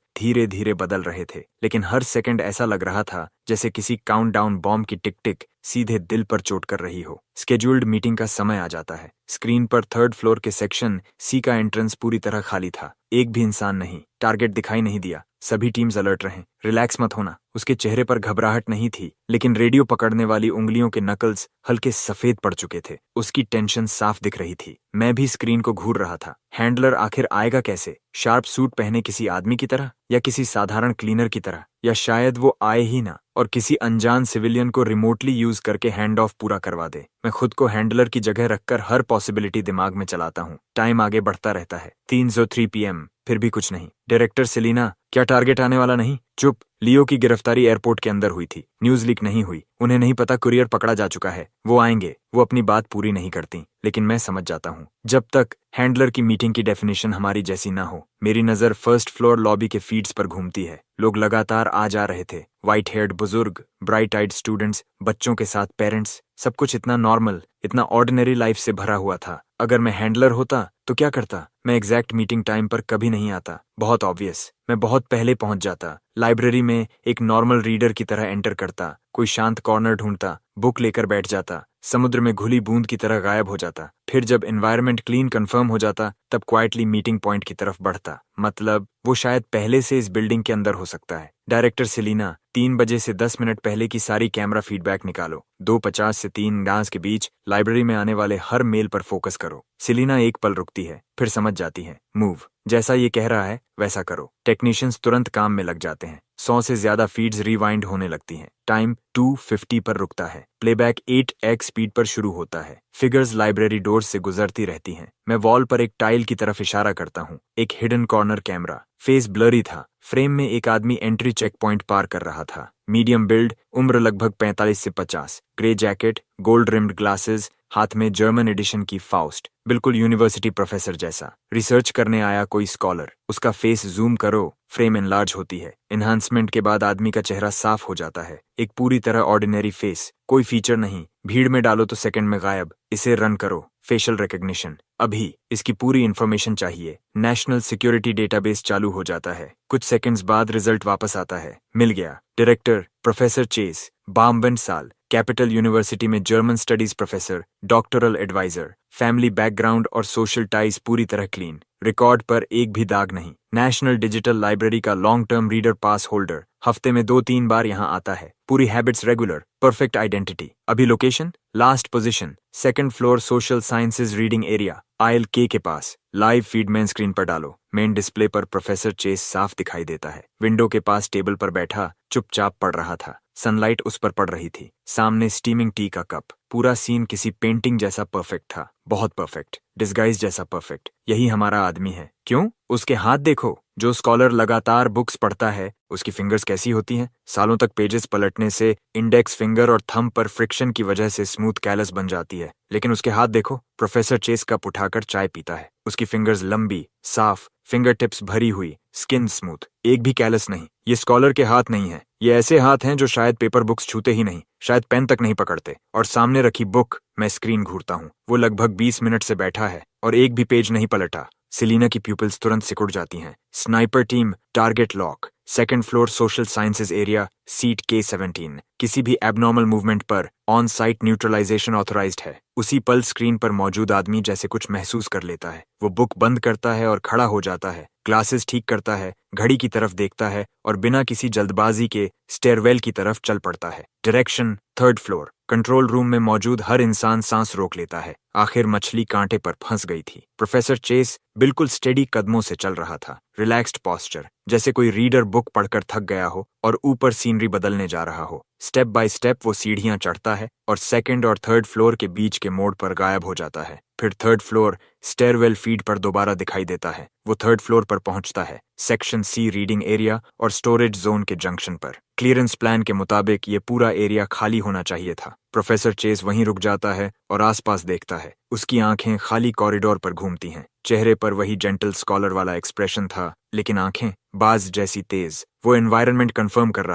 धीरे धीरे बदल रहे थे, लेकिन हर सेकंड ऐसा लग रहा था जैसे किसी काउंटडाउन बॉम्ब की टिक टिक सीधे दिल पर चोट कर रही हो। स्केड्यूल्ड मीटिंग का समय आ जाता है। स्क्रीन पर थर्ड फ्लोर के सेक्शन सी का एंट्रेंस पूरी तरह खाली था। एक भी इंसान नहीं। टारगेट दिखाई नहीं दिया। सभी टीम्स अलर्ट रहें। रिलैक्स मत होना। उसके चेहरे पर घबराहट नहीं थी, लेकिन रेडियो पकड़ने वाली उंगलियों के नकल्स हल्के सफेद पड़ चुके थे। उसकी टेंशन साफ दिख रही थी। मैं भी स्क्रीन को घूर रहा था। हैंडलर आखिर आएगा कैसे? शार्प सूट पहने किसी आदमी की तरह, या किसी साधारण क्लीनर की तरह, या शायद वो आए ही ना और किसी अनजान सिविलियन को रिमोटली यूज करके हैंड ऑफ पूरा करवा दे। मैं खुद को हैंडलर की जगह रखकर हर पॉसिबिलिटी दिमाग में चलाता हूँ। टाइम आगे बढ़ता रहता है। 3:03 PM, फिर भी कुछ नहीं। डायरेक्टर सेलिना, क्या टारगेट आने वाला नहीं? चुप। लियो की गिरफ्तारी एयरपोर्ट के अंदर हुई थी। न्यूज लीक नहीं हुई। उन्हें नहीं पता कुरियर पकड़ा जा चुका है। वो आएंगे। वो अपनी बात पूरी नहीं करती, लेकिन मैं समझ जाता हूँ। जब तक हैंडलर की मीटिंग की डेफिनेशन हमारी जैसी ना हो। मेरी नजर फर्स्ट फ्लोर लॉबी के फीड्स पर घूमती है। लोग लगातार आ जा रहे थे। व्हाइट हेयर्ड बुजुर्ग, ब्राइट आइड स्टूडेंट्स, बच्चों के साथ पेरेंट्स। सब कुछ इतना नॉर्मल, इतना ऑर्डिनरी लाइफ से भरा हुआ था। अगर मैं हैंडलर होता तो क्या करता? मैं एग्जैक्ट मीटिंग टाइम पर कभी नहीं आता। बहुत ऑब्वियस। मैं बहुत पहले पहुंच जाता। लाइब्रेरी में एक नॉर्मल रीडर की तरह एंटर करता। कोई शांत कॉर्नर ढूंढता, बुक लेकर बैठ जाता। समुद्र में घुली बूंद की तरह गायब हो जाता। फिर जब एनवायरनमेंट क्लीन कंफर्म हो जाता, तब क्वाइटली मीटिंग पॉइंट की तरफ बढ़ता। मतलब वो शायद पहले से इस बिल्डिंग के अंदर हो सकता है। डायरेक्टर सेलिना, 3 बजे से 10 मिनट पहले की सारी कैमरा फीडबैक निकालो। 2:50 से 3 के बीच लाइब्रेरी में आने वाले हर मेल पर फोकस करो। सेलिना एक पल रुकती है, फिर समझ जाती है। मूव। जैसा ये कह रहा है वैसा करो। टेक्नीशियंस तुरंत काम में लग जाते हैं। 100 से ज्यादा फीड्स रिवाइंड होने लगती हैं। टाइम 2:50 पर रुकता है। प्लेबैक 8x स्पीड पर शुरू होता है। फिगर्स लाइब्रेरी डोर्स से गुजरती रहती हैं। मैं वॉल पर एक टाइल की तरफ इशारा करता हूँ। एक hidden corner camera. Face blurry था। फ्रेम में एक आदमी एंट्री चेक पॉइंट पार कर रहा था। मीडियम बिल्ड, उम्र लगभग 45 से 50। Grey jacket, gold rimmed glasses, हाथ में जर्मन एडिशन की फाउस्ट। बिल्कुल यूनिवर्सिटी प्रोफेसर जैसा। रिसर्च करने आया कोई स्कॉलर। उसका फेस जूम करो, फ्रेम एनलार्ज होती है। एनहांसमेंट के बाद आदमी का चेहरा साफ हो जाता है। एक पूरी तरह ऑर्डिनरी फेस, कोई फीचर नहीं। भीड़ में डालो तो सेकंड में गायब। इसे रन करो। Facial recognition. अभी इसकी पूरी इंफॉर्मेशन चाहिए। नेशनल सिक्योरिटी डेटाबेस चालू हो जाता है। कुछ सेकंड्स बाद रिजल्ट वापस आता है। मिल गया। डायरेक्टर प्रोफेसर चेस, 52 साल, कैपिटल यूनिवर्सिटी में German studies professor, doctoral advisor. Family background और सोशल टाइज पूरी तरह क्लीन। रिकॉर्ड पर एक भी दाग नहीं। नेशनल डिजिटल लाइब्रेरी का long term reader pass holder. हफ्ते में 2-3 बार यहाँ आता है। पूरी हैबिट्स रेगुलर। Perfect identity. अभी location, last position, second floor social sciences reading area, aisle के पास। लाइव फीड मेन स्क्रीन पर डालो। मेन डिस्प्ले पर प्रोफेसर चेस साफ दिखाई देता है। विंडो के पास टेबल पर बैठा चुपचाप पढ़ रहा था। सनलाइट उस पर पड़ रही थी। सामने स्टीमिंग टी का कप। पूरा सीन किसी पेंटिंग जैसा परफेक्ट था। बहुत परफेक्ट। डिस्गाइज जैसा परफेक्ट। यही हमारा आदमी है। क्यों? उसके हाथ देखो। जो स्कॉलर लगातार बुक्स पढ़ता है, उसकी फिंगर्स कैसी होती हैं? सालों तक पेजेस पलटने से इंडेक्स फिंगर और थंब पर फ्रिक्शन की वजह से स्मूथ कैलस बन जाती है। लेकिन उसके हाथ देखो। प्रोफेसर चेस कप उठाकर चाय पीता है। उसकी फिंगर्स लंबी, साफ, फिंगर टिप्स भरी हुई, स्किन स्मूथ, एक भी कैलस नहीं। ये स्कॉलर के हाथ नहीं है। ये ऐसे हाथ हैं जो शायद पेपर बुक्स छूते ही नहीं, शायद पेन तक नहीं पकड़ते। और सामने रखी बुक। मैं स्क्रीन घूरता हूँ। वो लगभग 20 मिनट से बैठा है और एक भी पेज नहीं पलटा। सेलिना की प्यूपिल्स तुरंत सिकुड़ जाती हैं। Sniper team, target lock. Second floor social sciences area, seat K17। किसी भी एबनॉर्मल मूवमेंट पर ऑन साइट न्यूट्रलाइजेशन ऑथराइज्ड है। उसी पल स्क्रीन पर मौजूद आदमी जैसे कुछ महसूस कर लेता है। वो बुक बंद करता है और खड़ा हो जाता है। ग्लासेस ठीक करता है, घड़ी की तरफ देखता है और बिना किसी जल्दबाजी के स्टेयरवेल की तरफ चल पड़ता है। Direction, third floor. Control room में मौजूद हर इंसान सांस रोक लेता है। आखिर मछली कांटे पर फंस गई थी। प्रोफेसर चेस बिल्कुल स्टेडी कदमों से चल रहा था। रिलैक्स्ड पॉस्चर, जैसे कोई रीडर बुक पढ़कर थक गया हो और ऊपर सीनरी बदलने जा रहा हो। स्टेप बाय स्टेप वो सीढ़ियां चढ़ता है और सेकंड और थर्ड फ्लोर के बीच के मोड़ पर गायब हो जाता है। फिर थर्ड फ्लोर स्टेयरवेल फीड पर दोबारा दिखाई देता है। वो थर्ड फ्लोर पर पहुंचता है, सेक्शन सी रीडिंग एरिया और स्टोरेज जोन के जंक्शन पर। क्लियरेंस प्लान के मुताबिक ये पूरा एरिया खाली होना चाहिए था। प्रोफेसर चेज वहीं रुक जाता है और आसपास देखता है। उसकी आंखें खाली कॉरिडोर पर घूमती हैं। चेहरे पर वही जेंटल स्कॉलर वाला एक्सप्रेशन था, लेकिन आंखें बाज जैसी तेज। वो एनवायरनमेंट कंफर्म कर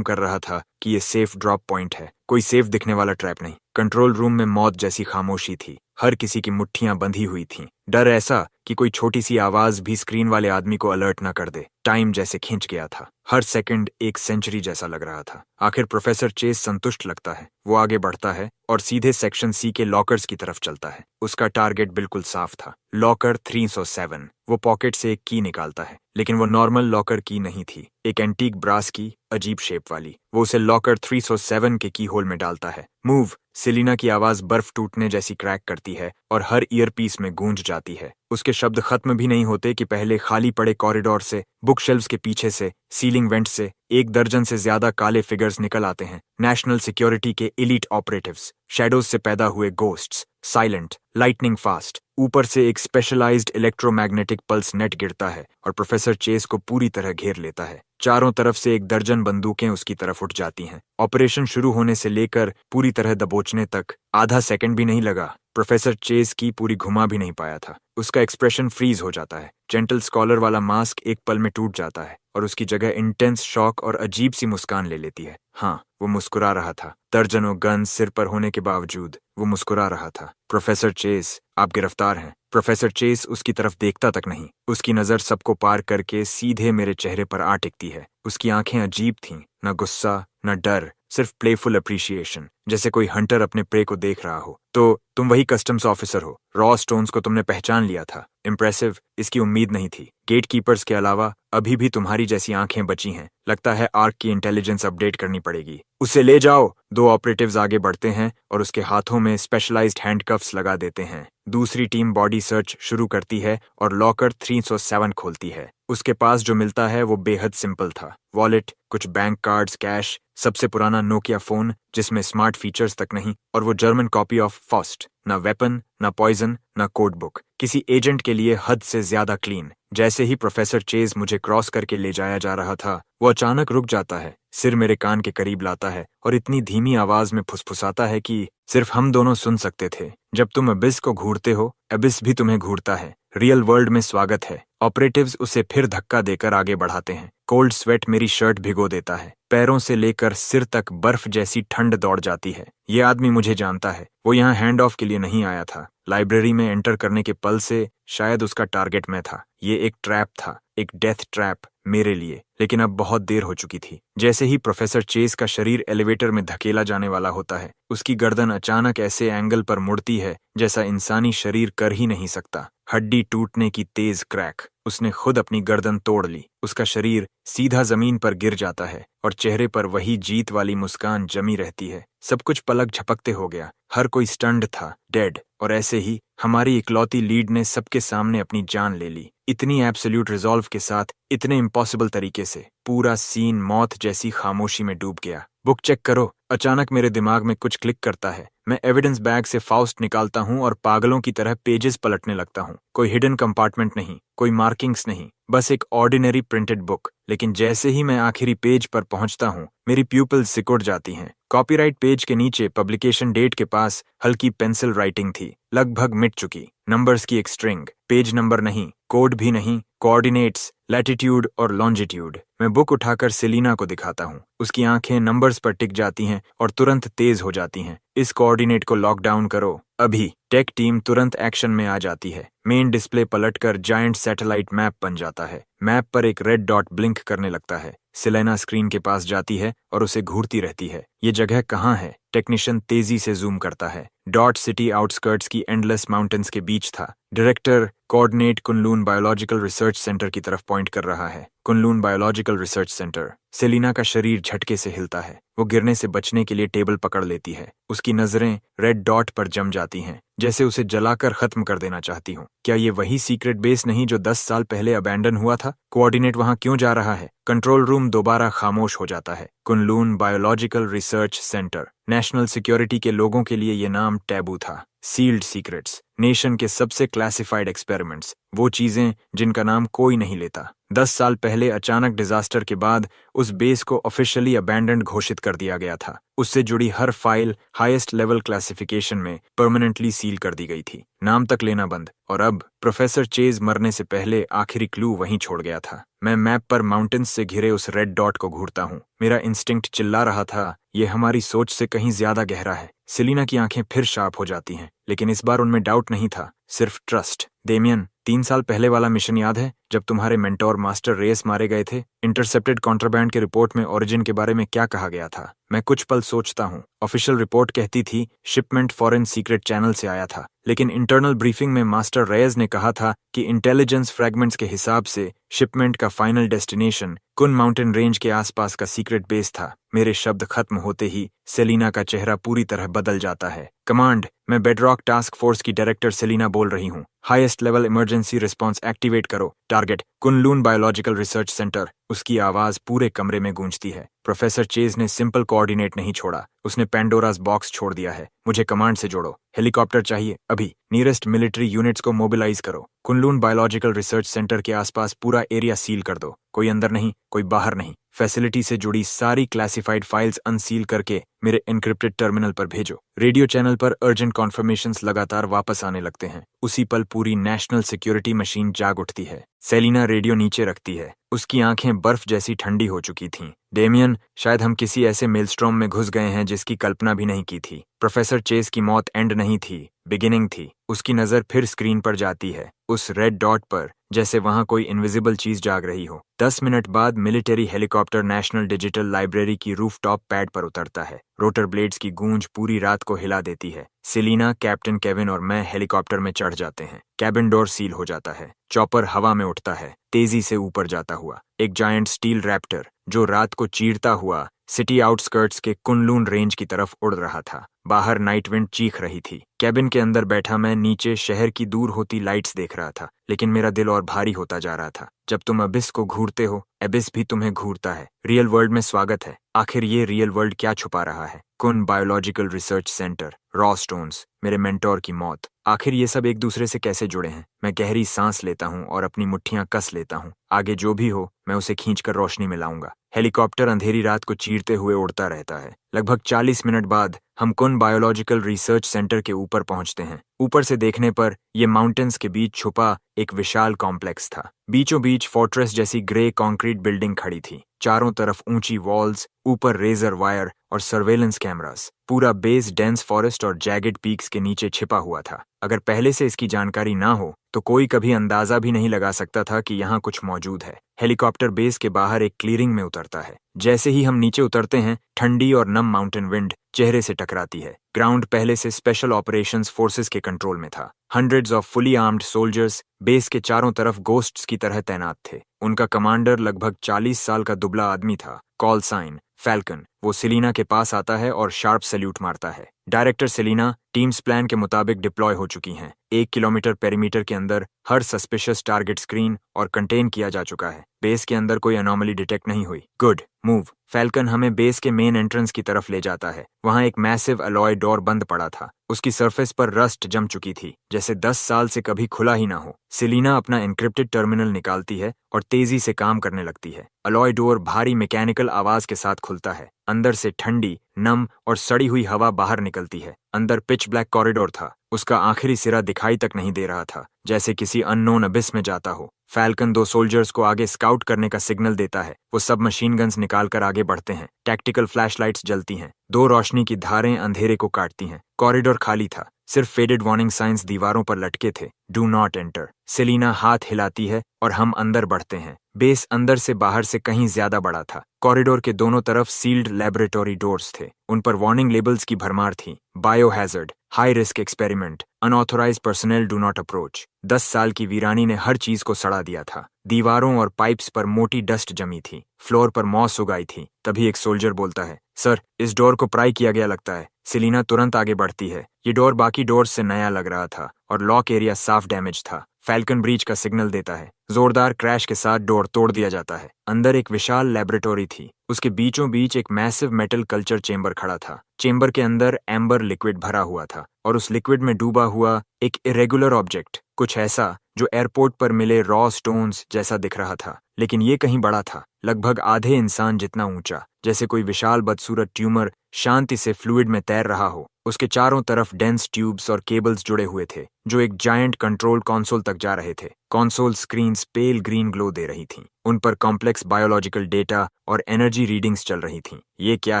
रहा था कि ये सेफ ड्रॉप पॉइंट है, कोई सेफ दिखने वाला ट्रैप नहीं। कंट्रोल रूम में मौत जैसी खामोशी थी। हर किसी की मुट्ठियां बंधी हुई थीं। डर ऐसा कि कोई छोटी सी आवाज भी स्क्रीन वाले आदमी को अलर्ट न कर दे। टाइम जैसे खिंच गया था। हर सेकंड एक सेंचुरी जैसा लग रहा था। आखिर प्रोफेसर चेज संतुष्ट लगता है। वो आगे बढ़ता है और सीधे सेक्शन सी के लॉकर्स की तरफ चलता है। उसका टारगेट बिल्कुल साफ था, लॉकर 307। वो पॉकेट से एक की निकालता है, लेकिन वो नॉर्मल लॉकर की नहीं थी, एक एंटीक ब्रास की, अजीब शेप वाली। वो उसे लॉकर 307 के की होल में डालता है। मूव! सेलिना की आवाज बर्फ टूटने जैसी क्रैक करती है और हर ईयरपीस में गूंज जाती है। उसके शब्द खत्म भी नहीं होते कि पहले खाली पड़े कॉरिडोर से, बुक शेल्व्स के पीछे से, सीलिंग वेंट से 1 दर्जन से ज्यादा काले फिगर्स निकल आते हैं। नेशनल सिक्योरिटी के एलीट ऑपरेटिव्स, शैडोज से पैदा हुए गोस्ट्स, साइलेंट, लाइटनिंग फास्ट। ऊपर से एक स्पेशलाइज्ड इलेक्ट्रोमैग्नेटिक पल्स नेट गिरता है और प्रोफेसर चेज को पूरी तरह घेर लेता है। चारों तरफ से 1 दर्जन बंदूकें उसकी तरफ उठ जाती हैं। ऑपरेशन शुरू होने से लेकर पूरी तरह दबोचने तक आधा सेकंड भी नहीं लगा। प्रोफेसर चेज की पूरी घुमा भी नहीं पाया था। उसका एक्सप्रेशन फ्रीज हो जाता है। जेंटल स्कॉलर वाला मास्क एक पल में टूट जाता है और उसकी जगह इंटेंस शॉक और अजीब सी मुस्कान ले लेती है। हाँ, वो मुस्कुरा रहा था। दर्जनों गन सिर पर होने के बावजूद वो मुस्कुरा रहा था। प्रोफेसर चेज, आप गिरफ्तार हैं। प्रोफेसर चेज उसकी तरफ देखता तक नहीं। उसकी नजर सबको पार करके सीधे मेरे चेहरे पर आ टिकती है। उसकी आंखें अजीब थीं, न गुस्सा न डर, सिर्फ प्लेफुल अप्रिशिएशन, जैसे कोई हंटर अपने प्रे को देख रहा हो। तो तुम वही कस्टम्स ऑफिसर हो, रॉ स्टोन्स को तुमने पहचान लिया था। इम्प्रेसिव, इसकी उम्मीद नहीं थी। गेट कीपर्स के अलावा अभी भी तुम्हारी जैसी आंखें बची हैं। लगता है आर्क की इंटेलिजेंस अपडेट करनी पड़ेगी। उसे ले जाओ। 2 ऑपरेटिव्स आगे बढ़ते हैं और उसके हाथों में स्पेशलाइज्ड हैंडकफ्स लगा देते हैं। दूसरी टीम बॉडी सर्च शुरू करती है और लॉकर 307 खोलती है। उसके पास जो मिलता है वो बेहद सिंपल था। वॉलेट, कुछ बैंक कार्ड्स, कैश, सबसे पुराना नोकिया फोन जिसमें स्मार्ट फीचर्स तक नहीं, और वो जर्मन कॉपी ऑफ फॉस्ट। न वेपन, न पॉइजन, न कोड बुक। किसी एजेंट के लिए हद से ज्यादा क्लीन। जैसे ही प्रोफेसर चेज मुझे क्रॉस करके ले जाया जा रहा था, वो अचानक रुक जाता है, सिर मेरे कान के करीब लाता है और इतनी धीमी आवाज में फुसफुसाता है कि सिर्फ हम दोनों सुन सकते थे। जब तुम अबिस को घूरते हो, अबिस भी तुम्हें घूरता है। रियल वर्ल्ड में स्वागत है। ऑपरेटिव्स उसे फिर धक्का देकर आगे बढ़ाते हैं। कोल्ड स्वेट मेरी शर्ट भिगो देता है। पैरों से लेकर सिर तक बर्फ जैसी ठंड दौड़ जाती है। ये आदमी मुझे जानता है। वो यहाँ हैंड ऑफ के लिए नहीं आया था। लाइब्रेरी में एंटर करने के पल से शायद उसका टारगेट मैं था। ये एक ट्रैप था, एक डेथ ट्रैप मेरे लिए। लेकिन अब बहुत देर हो चुकी थी। जैसे ही प्रोफेसर चेज का शरीर एलिवेटर में धकेला जाने वाला होता है, उसकी गर्दन अचानक ऐसे एंगल पर मुड़ती है जैसा इंसानी शरीर कर ही नहीं सकता। हड्डी टूटने की तेज क्रैक। उसने खुद अपनी गर्दन तोड़ ली। उसका शरीर सीधा जमीन पर गिर जाता है और चेहरे पर वही जीत वाली मुस्कान जमी रहती है। सब कुछ पलक झपकते हो गया। हर कोई स्टन्ड था, डेड। और ऐसे ही हमारी इकलौती लीड ने सबके सामने अपनी जान ले ली। इतनी एब्सोल्यूट रिजॉल्व के साथ, इतने इम्पॉसिबल तरीके से। पूरा सीन मौत जैसी खामोशी में डूब गया। बुक चेक करो। अचानक मेरे दिमाग में कुछ क्लिक करता है। मैं एविडेंस बैग से फाउस्ट निकालता हूँ और पागलों की तरह पेजेस पलटने लगता हूँ। कोई हिडन कंपार्टमेंट नहीं, कोई मार्किंग्स नहीं, बस एक ऑर्डिनरी प्रिंटेड बुक। लेकिन जैसे ही मैं आखिरी पेज पर पहुंचता हूँ, मेरी प्यूपिल्स सिकुड़ जाती हैं। कॉपीराइट पेज के नीचे पब्लिकेशन डेट के पास हल्की पेंसिल राइटिंग थी, लगभग मिट चुकी। नंबर्स की एक स्ट्रिंग, पेज नंबर नहीं, कोड भी नहीं, कोऑर्डिनेट्स, लैटिट्यूड और लॉन्जिट्यूड। मैं बुक उठाकर सेलिना को दिखाता हूँ। उसकी आंखें नंबर्स पर टिक जाती हैं और तुरंत तेज हो जाती हैं। इस कोऑर्डिनेट को लॉक डाउन करो अभी। टेक टीम तुरंत एक्शन में आ जाती है। मेन डिस्प्ले पलटकर जायंट सैटेलाइट मैप बन जाता है। मैप पर एक रेड डॉट ब्लिंक करने लगता है। सेलेना स्क्रीन के पास जाती है और उसे घूरती रहती है। ये जगह कहाँ है? टेक्नीशियन तेजी से जूम करता है। डॉट सिटी आउटस्कर्ट्स की एंडलेस माउंटेन्स के बीच था। Director coordinate Kunlun biological research centre की तरफ पॉइंट कर रहा है। Kunlun biological research centre. Selina का शरीर झटके से हिलता है। वो गिरने से बचने के लिए टेबल पकड़ लेती है। उसकी नजरें रेड डॉट पर जम जाती हैं, जैसे उसे जलाकर खत्म कर देना चाहती हूँ। क्या ये वही सीक्रेट बेस नहीं जो 10 साल पहले अबैंडन हुआ था? कोऑर्डिनेट वहां क्यों जा रहा है? कंट्रोल रूम दोबारा खामोश हो जाता है। Kunlun biological research centre. National security के लोगों के लिए ये नाम टैबू था। सील्ड सीक्रेट्स, नेशन के सबसे क्लासिफाइड एक्सपेरिमेंट्स, वो चीजें जिनका नाम कोई नहीं लेता। 10 साल पहले अचानक डिजास्टर के बाद उस बेस को ऑफिशियली अबैंडन्ड घोषित कर दिया गया था। उससे जुड़ी हर फाइल हाईएस्ट लेवल क्लासिफिकेशन में परमानेंटली सील कर दी गई थी, नाम तक लेना बंद। और अब प्रोफेसर चेज मरने से पहले आखिरी क्लू वहीं छोड़ गया था। मैं मैप पर माउंटेन्स से घिरे उस रेड डॉट को घूरता हूँ। मेरा इंस्टिंक्ट चिल्ला रहा था, ये हमारी सोच से कहीं ज्यादा गहरा है। सेलिना की आंखें फिर शार्प हो जाती हैं, लेकिन इस बार उनमें डाउट नहीं था, सिर्फ ट्रस्ट। डेमियन, 3 साल पहले वाला मिशन याद है, जब तुम्हारे मेंटोर मास्टर रेस मारे गए थे? इंटरसेप्टेड कॉन्ट्राबैंड के रिपोर्ट में ओरिजिन के बारे में क्या कहा गया था? मैं कुछ पल सोचता हूँ। ऑफिशियल रिपोर्ट कहती थी शिपमेंट फॉरेन सीक्रेट चैनल से आया था, लेकिन इंटरनल ब्रीफिंग में मास्टर रेस ने कहा था कि इंटेलिजेंस फ्रैगमेंट्स के हिसाब से शिपमेंट का फाइनल डेस्टिनेशन कुन माउंटेन रेंज के आसपास का सीक्रेट बेस था। मेरे शब्द खत्म होते ही सेलिना का चेहरा पूरी तरह बदल जाता है। कमांड, मैं बेडरॉक टास्क फोर्स की डायरेक्टर सेलिना बोल रही हूँ। Highest level emergency response activate करो। Target Kunlun biological research centre. उसकी आवाज पूरे कमरे में गूंजती है। प्रोफेसर चेज ने सिंपल कोऑर्डिनेट नहीं छोड़ा, उसने पेंडोरास बॉक्स छोड़ दिया है। मुझे कमांड से जोड़ो। हेलीकॉप्टर चाहिए अभी। नियरेस्ट मिलिट्री यूनिट्स को मोबिलाइज करो। कुनलून बायोलॉजिकल रिसर्च सेंटर के आसपास पूरा एरिया सील कर दो। कोई अंदर नहीं, कोई बाहर नहीं। फैसिलिटी से जुड़ी सारी क्लासिफाइड फाइल्स अनसील करके मेरे एन्क्रिप्टेड टर्मिनल पर भेजो। रेडियो चैनल पर अर्जेंट कॉन्फर्मेशंस लगातार वापस आने लगते हैं। उसी पल पूरी नेशनल सिक्योरिटी मशीन जाग उठती है। सेलिना रेडियो नीचे रखती है, उसकी आंखें बर्फ जैसी ठंडी हो चुकी थीं। डेमियन, शायद हम किसी ऐसे मेलस्ट्रॉम में घुस गए हैं जिसकी कल्पना भी नहीं की थी। प्रोफेसर चेस की मौत एंड नहीं थी, बिगिनिंग थी। उसकी नजर फिर स्क्रीन पर जाती है, उस रेड डॉट पर, जैसे वहां कोई इनविजिबल चीज जाग रही हो। 10 मिनट बाद military helicopter national digital library की रूफटॉप पैड पर उतरता है। रोटर ब्लेड्स की गूंज पूरी रात को हिला देती है। सेलिना, कैप्टन केविन और मैं हेलीकॉप्टर में चढ़ जाते हैं। कैबिन डोर सील हो जाता है। चॉपर हवा में उठता है, तेजी से ऊपर जाता हुआ। एक जायंट स्टील रैप्टर जो रात को चीरता हुआ सिटी आउटस्कर्ट्स के कुनलून रेंज की तरफ उड़ रहा था। बाहर नाइट विंड चीख रही थी। कैबिन के अंदर बैठा मैं नीचे शहर की दूर होती लाइट्स देख रहा था, लेकिन मेरा दिल और भारी होता जा रहा था। जब तुम अबिस को घूरते हो, एबिस भी तुम्हें घूरता है। रियल वर्ल्ड में स्वागत है। आखिर ये रियल वर्ल्ड क्या छुपा रहा है? कुन biological research centre, raw stones, मेरे मेंटोर की मौत, आखिर ये सब एक दूसरे से कैसे जुड़े हैं? मैं गहरी सांस लेता हूँ और अपनी मुट्ठियां कस लेता हूँ। आगे जो भी हो, मैं उसे खींचकर रोशनी में लाऊंगा। हेलीकॉप्टर अंधेरी रात को चीरते हुए उड़ता रहता है। लगभग 40 मिनट बाद हम कुन बायोलॉजिकल रिसर्च सेंटर के ऊपर पहुंचते हैं। ऊपर से देखने पर ये माउंटेन्स के बीच छुपा एक विशाल कॉम्प्लेक्स था। बीचों बीच फोर्ट्रेस जैसी ग्रे कंक्रीट बिल्डिंग खड़ी थी। चारों तरफ ऊंची वॉल्स, ऊपर रेजर वायर और सर्वेलेंस कैमरास। पूरा बेस डेंस फॉरेस्ट और जैगेड पीक्स के नीचे छिपा हुआ था। अगर पहले से इसकी जानकारी ना हो तो कोई कभी अंदाजा भी नहीं लगा सकता था कि यहाँ कुछ मौजूद है। हेलीकॉप्टर बेस के बाहर एक क्लीयरिंग में उतरता है। जैसे ही हम नीचे उतरते हैं, ठंडी और नम माउंटेन विंड चेहरे से टकराती है। ग्राउंड पहले से स्पेशल ऑपरेशंस फोर्सेस के कंट्रोल में था। Hundreds of fully armed soldiers base के चारों तरफ गोस्ट्स की तरह तैनात थे। उनका कमांडर लगभग 40 साल का दुबला आदमी था। Call sign Falcon. वो सेलिना के पास आता है और शार्प सैल्यूट मारता है। डायरेक्टर सेलिना, टीम्स प्लान के मुताबिक डिप्लॉय हो चुकी हैं। 1 किलोमीटर पेरीमीटर के अंदर हर सस्पिशियस टारगेट स्क्रीन और कंटेन किया जा चुका है। बेस के अंदर कोई अनोमली डिटेक्ट नहीं हुई। Good move. फैल्कन हमें बेस के मेन एंट्रेंस की तरफ ले जाता है। वहां एक मैसिव अलॉय डोर बंद पड़ा था। उसकी सरफेस पर रस्ट जम चुकी थी, जैसे 10 साल से कभी खुला ही ना हो। सेलिना अपना एन्क्रिप्टेड टर्मिनल निकालती है और तेजी से काम करने लगती है। अलॉय डोर भारी मैकेनिकल आवाज के साथ खुलता है। अंदर से ठंडी, नम और सड़ी हुई हवा बाहर निकलती है। अंदर पिच ब्लैक कॉरिडोर था। उसका आखिरी सिरा दिखाई तक नहीं दे रहा था, जैसे किसी अननोन अबिस में जाता हो। फैल्कन 2 सोल्जर्स को आगे स्काउट करने का सिग्नल देता है। वो सब मशीन गन्स निकालकर आगे बढ़ते हैं। टैक्टिकल फ्लैशलाइट्स जलती हैं। 2 रोशनी की धारें अंधेरे को काटती हैं। कॉरिडोर खाली था, सिर्फ फेडेड वार्निंग साइंस दीवारों पर लटके थे। Do not enter. सेलिना हाथ हिलाती है और हम अंदर बढ़ते हैं। बेस अंदर से बाहर से कहीं ज्यादा बड़ा था। कॉरिडोर के दोनों तरफ सील्ड लैबोरेटरी डोर्स थे। उन पर वार्निंग लेबल्स की भरमार थी। Biohazard, high risk experiment, unauthorised personnel do not approach. 10 साल की वीरानी ने हर चीज को सड़ा दिया था। दीवारों और पाइप्स पर मोटी डस्ट जमी थी। फ्लोर पर मॉस उगाई थी। तभी एक सोल्जर बोलता है, सर, इस डोर को प्राई किया गया लगता है। सेलिना तुरंत आगे बढ़ती है। ये डोर बाकी डोर्स से नया लग रहा था और लॉक एरिया साफ डैमेज था। फैल्कन ब्रीच का सिग्नल देता है। जोरदार क्रैश के साथ डोर तोड़ दिया जाता है। अंदर एक विशाल लेबोरेटरी थी। उसके बीचों बीच एक मैसिव मेटल कल्चर चेंबर खड़ा था। चेंबर के अंदर एम्बर लिक्विड भरा हुआ था और उस लिक्विड में डूबा हुआ एक इरेगुलर ऑब्जेक्ट, कुछ ऐसा जो एयरपोर्ट पर मिले रॉ स्टोन्स जैसा दिख रहा था। लेकिन ये कहीं बड़ा था, लगभग आधे इंसान जितना ऊंचा, जैसे कोई विशाल बदसूरत ट्यूमर शांति से फ्लूइड में तैर रहा हो। उसके चारों तरफ डेंस ट्यूब्स और केबल्स जुड़े हुए थे जो एक जायंट कंट्रोल कंसोल तक जा रहे थे। कंसोल स्क्रीन्स पेल ग्रीन ग्लो दे रही थीं। उन पर कॉम्प्लेक्स बायोलॉजिकल डेटा और एनर्जी रीडिंग्स चल रही थीं। ये क्या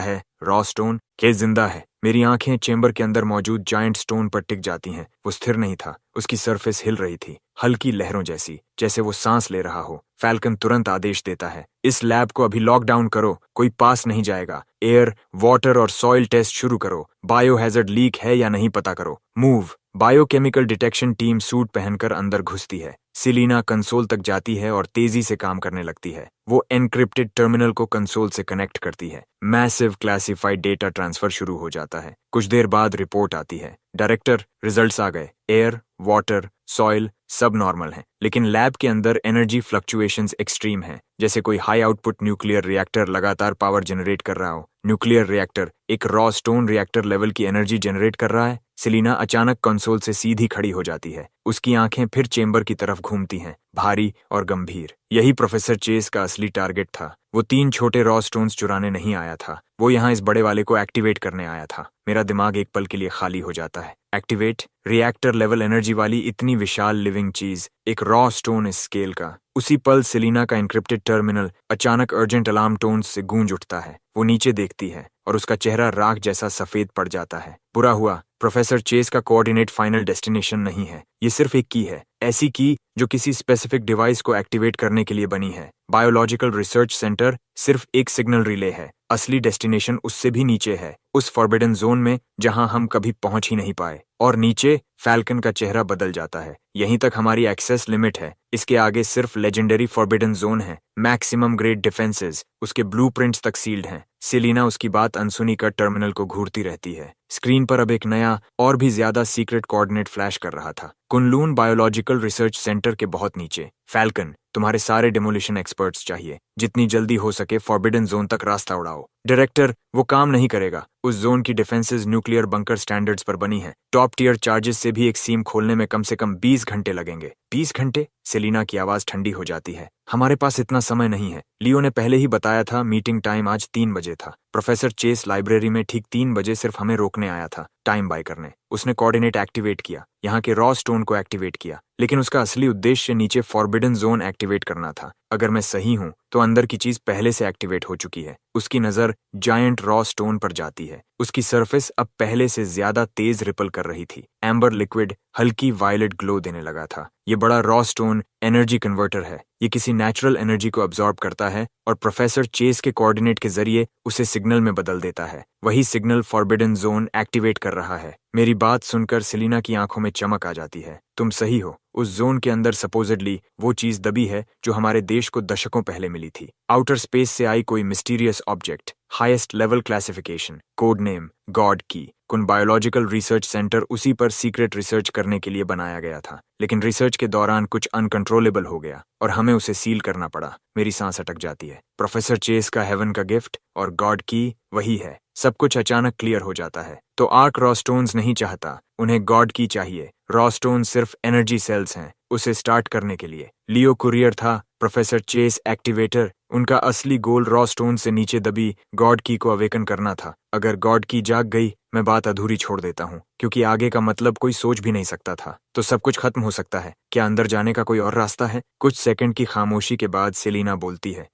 है? Raw stone? के जिंदा है? मेरी आंखें चेंबर के अंदर मौजूद जायंट स्टोन पर टिक जाती हैं। वो स्थिर नहीं था, उसकी सरफेस हिल रही थी, हल्की लहरों जैसी, जैसे वो सांस ले रहा हो। फैल्कन तुरंत आदेश देता है, इस लैब को अभी लॉकडाउन करो, कोई पास नहीं जाएगा। एयर, वाटर और सॉइल टेस्ट शुरू करो। बायोहैजर्ड लीक है या नहीं पता करो। Move. Biochemical detection team suit पहनकर अंदर घुसती है। सेलिना कंसोल तक जाती है और तेजी से काम करने लगती है। वो एनक्रिप्टेड टर्मिनल को कंसोल से कनेक्ट करती है। मैसिव क्लासिफाइड डेटा ट्रांसफर शुरू हो जाता है। कुछ देर बाद रिपोर्ट आती है, डायरेक्टर, रिजल्ट्स आ गए। एयर, वाटर, सॉइल सब नॉर्मल हैं, लेकिन लैब के अंदर एनर्जी फ्लक्चुएशंस एक्सट्रीम हैं, जैसे कोई हाई आउटपुट न्यूक्लियर रिएक्टर लगातार पावर जनरेट कर रहा हो। न्यूक्लियर रिएक्टर एक रॉ स्टोन रिएक्टर लेवल की एनर्जी जनरेट कर रहा है। सेलिना अचानक कंसोल से सीधी खड़ी हो जाती है। उसकी आंखें फिर चेंबर की तरफ घूमती हैं, भारी और गंभीर। यही प्रोफेसर चेस का असली टारगेट था। वो 3 छोटे रॉ स्टोन्स चुराने नहीं आया था, वो यहाँ इस बड़े वाले को एक्टिवेट करने आया था। मेरा दिमाग एक पल के लिए खाली हो जाता है। एक्टिवेट? रिएक्टर लेवल एनर्जी वाली इतनी विशाल लिविंग चीज, एक रॉ स्टोन इस स्केल का। उसी पल सेलिना का एन्क्रिप्टेड टर्मिनल अचानक अर्जेंट अलार्म टोन्स से गूंज उठता है। वो नीचे देखती है और उसका चेहरा राख जैसा सफेद पड़ जाता है। बुरा हुआ, प्रोफेसर चेस का कोऑर्डिनेट फाइनल डेस्टिनेशन नहीं है। ये सिर्फ एक की है, ऐसी की जो किसी स्पेसिफिक डिवाइस को एक्टिवेट करने के लिए बनी है। बायोलॉजिकल रिसर्च सेंटर सिर्फ एक सिग्नल रिले है। असली डेस्टिनेशन उससे भी नीचे है, उस फॉरबिडन जोन में जहां हम कभी पहुंच ही नहीं पाए। और नीचे फैल्कन का चेहरा बदल जाता है। यहीं तक हमारी एक्सेस लिमिट है, इसके आगे सिर्फ लेजेंडरी फॉरबिडन जोन है। मैक्सिमम ग्रेड डिफेंसेस उसके ब्लूप्रिंट्स तक सील्ड हैं। सेलिना उसकी बात अनसुनी कर टर्मिनल को घूरती रहती है। स्क्रीन पर अब एक नया और भी ज्यादा सीक्रेट कोऑर्डिनेट फ्लैश कर रहा था। कुनलून बायोलॉजिकल रिसर्च सेंटर के बहुत नीचे। फैल्कन, तुम्हारे सारे डिमोलिशन एक्सपर्ट्स चाहिए। जितनी जल्दी हो सके फॉरबिडन जोन तक रास्ता उड़ाओ। डायरेक्टर, वो काम नहीं करेगा। उस जोन की डिफेंसेस न्यूक्लियर बंकर स्टैंडर्ड्स पर बनी है। टॉप टियर चार्जेस से भी एक सीम खोलने में कम से कम 20 घंटे लगेंगे। 20 घंटे? सेलिना की आवाज ठंडी हो जाती है। हमारे पास इतना समय नहीं है। लियो ने पहले ही बताया था मीटिंग टाइम आज 3 बजे था। प्रोफेसर चेस लाइब्रेरी में ठीक 3 बजे सिर्फ हमें रोकने आया था, टाइम बाय करने। उसने कोऑर्डिनेट एक्टिवेट किया, यहाँ के रॉ स्टोन को एक्टिवेट किया, लेकिन उसका असली उद्देश्य नीचे फॉरबिडन जोन एक्टिवेट करना था। अगर मैं सही हूँ तो अंदर की चीज पहले से एक्टिवेट हो चुकी है। उसकी नजर जायंट रॉ स्टोन पर जाती है। उसकी सरफेस अब पहले से ज्यादा तेज रिपल कर रही थी। एम्बर लिक्विड हल्की वायलेट ग्लो देने लगा था। ये बड़ा रॉ स्टोन एनर्जी कन्वर्टर है। ये किसी नेचुरल एनर्जी को अब्सॉर्ब करता है और प्रोफेसर चेस के कोऑर्डिनेट के जरिए उसे सिग्नल में बदल देता है। वही सिग्नल फॉरबिडन जोन एक्टिवेट कर रहा है। मेरी बात सुनकर सेलिना की आंखों में चमक आ जाती है। तुम सही हो, उस जोन के अंदर सपोजिडली वो चीज दबी है जो हमारे देश को दशकों पहले मिली थी। आउटर स्पेस से आई कोई mysterious object, highest level classification, code name God की। कुन बायोलॉजिकल रिसर्च सेंटर उसी पर सीक्रेट रिसर्च करने के लिए बनाया गया था, लेकिन रिसर्च के दौरान कुछ अनकंट्रोलेबल हो गया और हमें उसे सील करना पड़ा। मेरी सांस अटक जाती है। प्रोफेसर चेस का हेवन का गिफ्ट और गॉड की वही है। सब कुछ अचानक क्लियर हो जाता है। तो आर्क रॉ स्टोन्स नहीं चाहता, उन्हें गॉड की चाहिए। रॉ स्टोन सिर्फ एनर्जी सेल्स हैं उसे स्टार्ट करने के लिए। लियो कुरियर था, प्रोफेसर चेस एक्टिवेटर। उनका असली गोल रॉ स्टोन से नीचे दबी गॉड की को अवेकन करना था। अगर गॉड की जाग गई, मैं बात अधूरी छोड़ देता हूँ, क्योंकि आगे का मतलब कोई सोच भी नहीं सकता था। तो सब कुछ खत्म हो सकता है। क्या अंदर जाने का कोई और रास्ता है? कुछ सेकंड की खामोशी के बाद सेलिना बोलती है।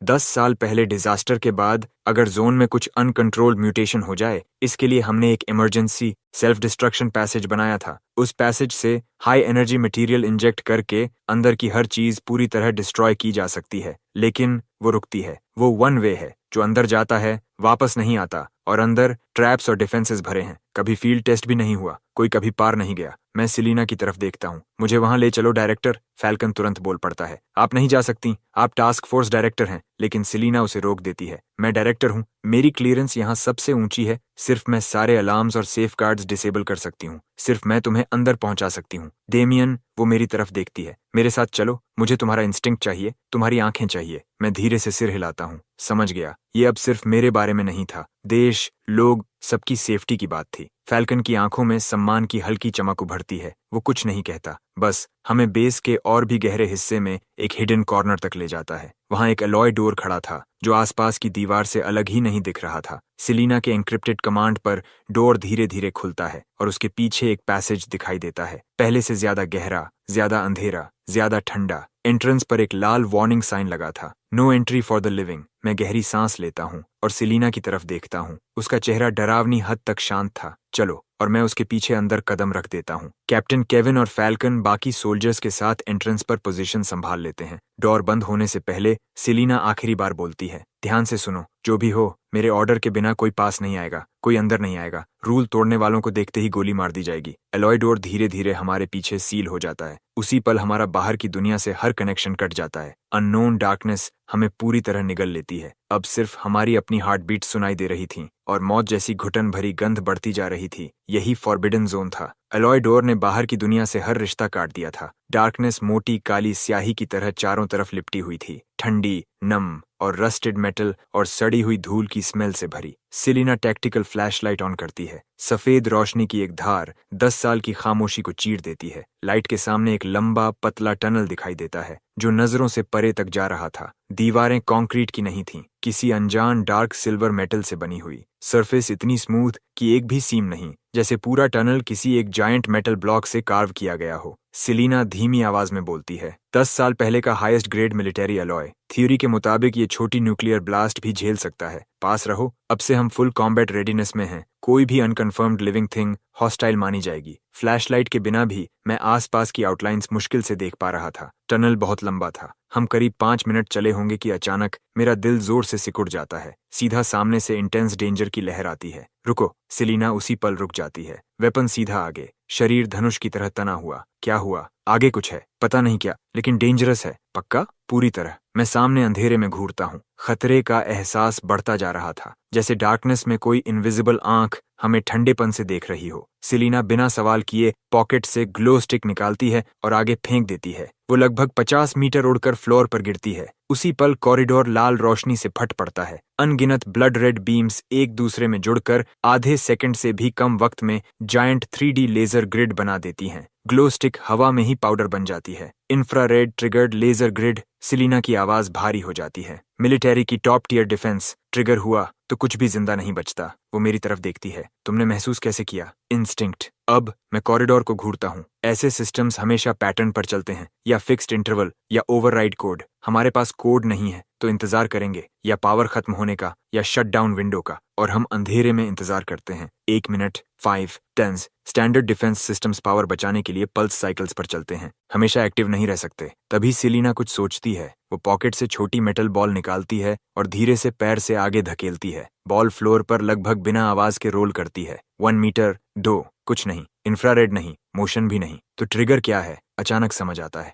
10 साल पहले डिजास्टर के बाद अगर जोन में कुछ अनकंट्रोल्ड म्यूटेशन हो जाए, इसके लिए हमने एक इमरजेंसी सेल्फ डिस्ट्रक्शन पैसेज बनाया था। उस पैसेज से हाई एनर्जी मटेरियल इंजेक्ट करके अंदर की हर चीज पूरी तरह डिस्ट्रॉय की जा सकती है, लेकिन वो रुकती है। वो वन वे है, जो अंदर जाता है वापस नहीं आता और अंदर ट्रैप्स और डिफेंसेस भरे हैं। कभी फील्ड टेस्ट भी नहीं हुआ, कोई कभी पार नहीं गया। मैं सिलीना की तरफ देखता हूँ। मुझे वहां ले चलो डायरेक्टर, फैल्कन तुरंत बोल पड़ता है। आप नहीं जा सकती, आप टास्क फोर्स डायरेक्टर हैं। लेकिन सिलीना उसे रोक देती है। मैं डायरेक्टर हूँ, मेरी क्लियरेंस यहाँ सबसे ऊंची है। सिर्फ मैं सारे अलार्म्स और सेफ गार्ड्स डिसेबल कर सकती हूँ। सिर्फ मैं तुम्हें अंदर पहुंचा सकती हूँ। डेमियन, वो मेरी तरफ देखती है। मेरे साथ चलो, मुझे तुम्हारा इंस्टिंक्ट चाहिए, तुम्हारी आंखें चाहिए। मैं धीरे से सिर हिलाता हूँ। समझ गया, ये अब सिर्फ मेरे बारे में नहीं था, देश, लोग, सबकी सेफ्टी की बात थी। फैल्कन की आंखों में सम्मान की हल्की चमक उभरती है। वो कुछ नहीं कहता, बस हमें बेस के और भी गहरे हिस्से में एक हिडन कॉर्नर तक ले जाता है। वहां एक अलॉय डोर खड़ा था जो आसपास की दीवार से अलग ही नहीं दिख रहा था। सिलीना के एन्क्रिप्टेड कमांड पर डोर धीरे धीरे खुलता है और उसके पीछे एक पैसेज दिखाई देता है, पहले से ज्यादा गहरा, ज्यादा अंधेरा, ज्यादा ठंडा। एंट्रेंस पर एक लाल वार्निंग साइन लगा था, no entry for the living. मैं गहरी सांस लेता हूँ और सिलीना की तरफ देखता हूँ। उसका चेहरा डरावनी हद तक शांत था। चलो, और मैं उसके पीछे अंदर कदम रख देता हूँ। कैप्टन केविन और फैल्कन बाकी सोल्जर्स के साथ एंट्रेंस पर पोजीशन संभाल लेते हैं। डोर बंद होने से पहले सिलीना आखिरी बार बोलती है, ध्यान से सुनो, जो भी हो, मेरे ऑर्डर के बिना कोई पास नहीं आएगा, कोई अंदर नहीं आएगा। रूल तोड़ने वालों को देखते ही गोली मार दी जाएगी। एलॉय डोर धीरे धीरे हमारे पीछे सील हो जाता है। उसी पल हमारा बाहर की दुनिया से हर कनेक्शन कट जाता है। अननोन डार्कनेस हमें पूरी तरह निगल लेती है। अब सिर्फ हमारी अपनी हार्ट बीट सुनाई दे रही थी और मौत जैसी घुटन भरी गंध बढ़ती जा रही थी। यही फॉरबिडन जोन था। एलॉय डोर ने बाहर की दुनिया से हर रिश्ता काट दिया था। डार्कनेस मोटी काली स्याही की तरह चारों तरफ लिपटी हुई थी, ठंडी, नम और रस्टेड मेटल और सड़ी हुई धूल की स्मेल से भरी। सिलीना टैक्टिकल फ्लैशलाइट ऑन करती है। सफेद रोशनी की एक धार 10 साल की खामोशी को चीर देती है। लाइट के सामने एक लंबा पतला टनल दिखाई देता है जो नजरों से परे तक जा रहा था। दीवारें कंक्रीट की नहीं थीं, किसी अनजान डार्क सिल्वर मेटल से बनी हुई। सरफेस इतनी स्मूथ कि एक भी सीम नहीं, जैसे पूरा टनल किसी एक जायंट मेटल ब्लॉक से कार्व किया गया हो। सिलीना धीमी आवाज में बोलती है, 10 साल पहले का highest grade military alloy. Theory के मुताबिक ये छोटी न्यूक्लियर ब्लास्ट भी झेल सकता है। पास रहो, अब से हम फुल कॉम्बैट रेडीनेस में हैं। कोई भी अनकन्फर्म्ड लिविंग थिंग हॉस्टाइल मानी जाएगी। फ्लैशलाइट के बिना भी मैं आसपास की आउटलाइंस मुश्किल से देख पा रहा था। टनल बहुत लंबा था। हम करीब 5 मिनट चले होंगे कि अचानक मेरा दिल जोर से सिकुड़ जाता है। सीधा सामने से इंटेंस डेंजर की लहर आती है। रुको, सिलीना उसी पल रुक जाती है। वेपन सीधा आगे, शरीर धनुष की तरह तना हुआ। क्या हुआ? आगे कुछ है, पता नहीं क्या, लेकिन डेंजरस है। पक्का? पूरी तरह। मैं सामने अंधेरे में घूरता हूँ। खतरे का एहसास बढ़ता जा रहा था, जैसे डार्कनेस में कोई इनविजिबल आंख हमें ठंडेपन से देख रही हो। सिलीना बिना सवाल किए पॉकेट से ग्लो स्टिक निकालती है और आगे फेंक देती है। वो लगभग 50 मीटर उड़कर फ्लोर पर गिरती है। उसी पल कॉरिडोर लाल रोशनी से फट पड़ता है। अनगिनत ब्लड रेड बीम्स एक दूसरे में जुड़कर आधे सेकंड से भी कम वक्त में जायंट 3D लेजर ग्रिड बना देती हैं। ग्लो स्टिक हवा में ही पाउडर बन जाती है। Infrared triggered laser grid. Selina की आवाज भारी हो जाती है। मिलिट्री की टॉप टियर डिफेंस। ट्रिगर हुआ तो कुछ भी जिंदा नहीं बचता। वो मेरी तरफ देखती है। तुमने महसूस कैसे किया? इंस्टिंक्ट। अब मैं कॉरिडोर को घूरता हूँ। ऐसे सिस्टम्स हमेशा पैटर्न पर चलते हैं, या फिक्स्ड इंटरवल या ओवरराइड कोड। हमारे पास कोड नहीं है तो इंतजार करेंगे, या पावर खत्म होने का या शट डाउन विंडो का। और हम अंधेरे में इंतजार करते हैं। 1 minute, 5, 10। Standard defence systems power बचाने के लिए पल्स साइकिल्स पर चलते हैं, हमेशा एक्टिव नहीं रह सकते। तभी सिलीना कुछ सोचती है। वो पॉकेट से छोटी मेटल बॉल निकालती है और धीरे से पैर से आगे धकेलती है। बॉल फ्लोर पर लगभग बिना आवाज के रोल करती है। 1 मीटर, 2, कुछ नहीं। इंफ्रारेड नहीं, मोशन भी नहीं। तो ट्रिगर क्या है? अचानक समझ आता है।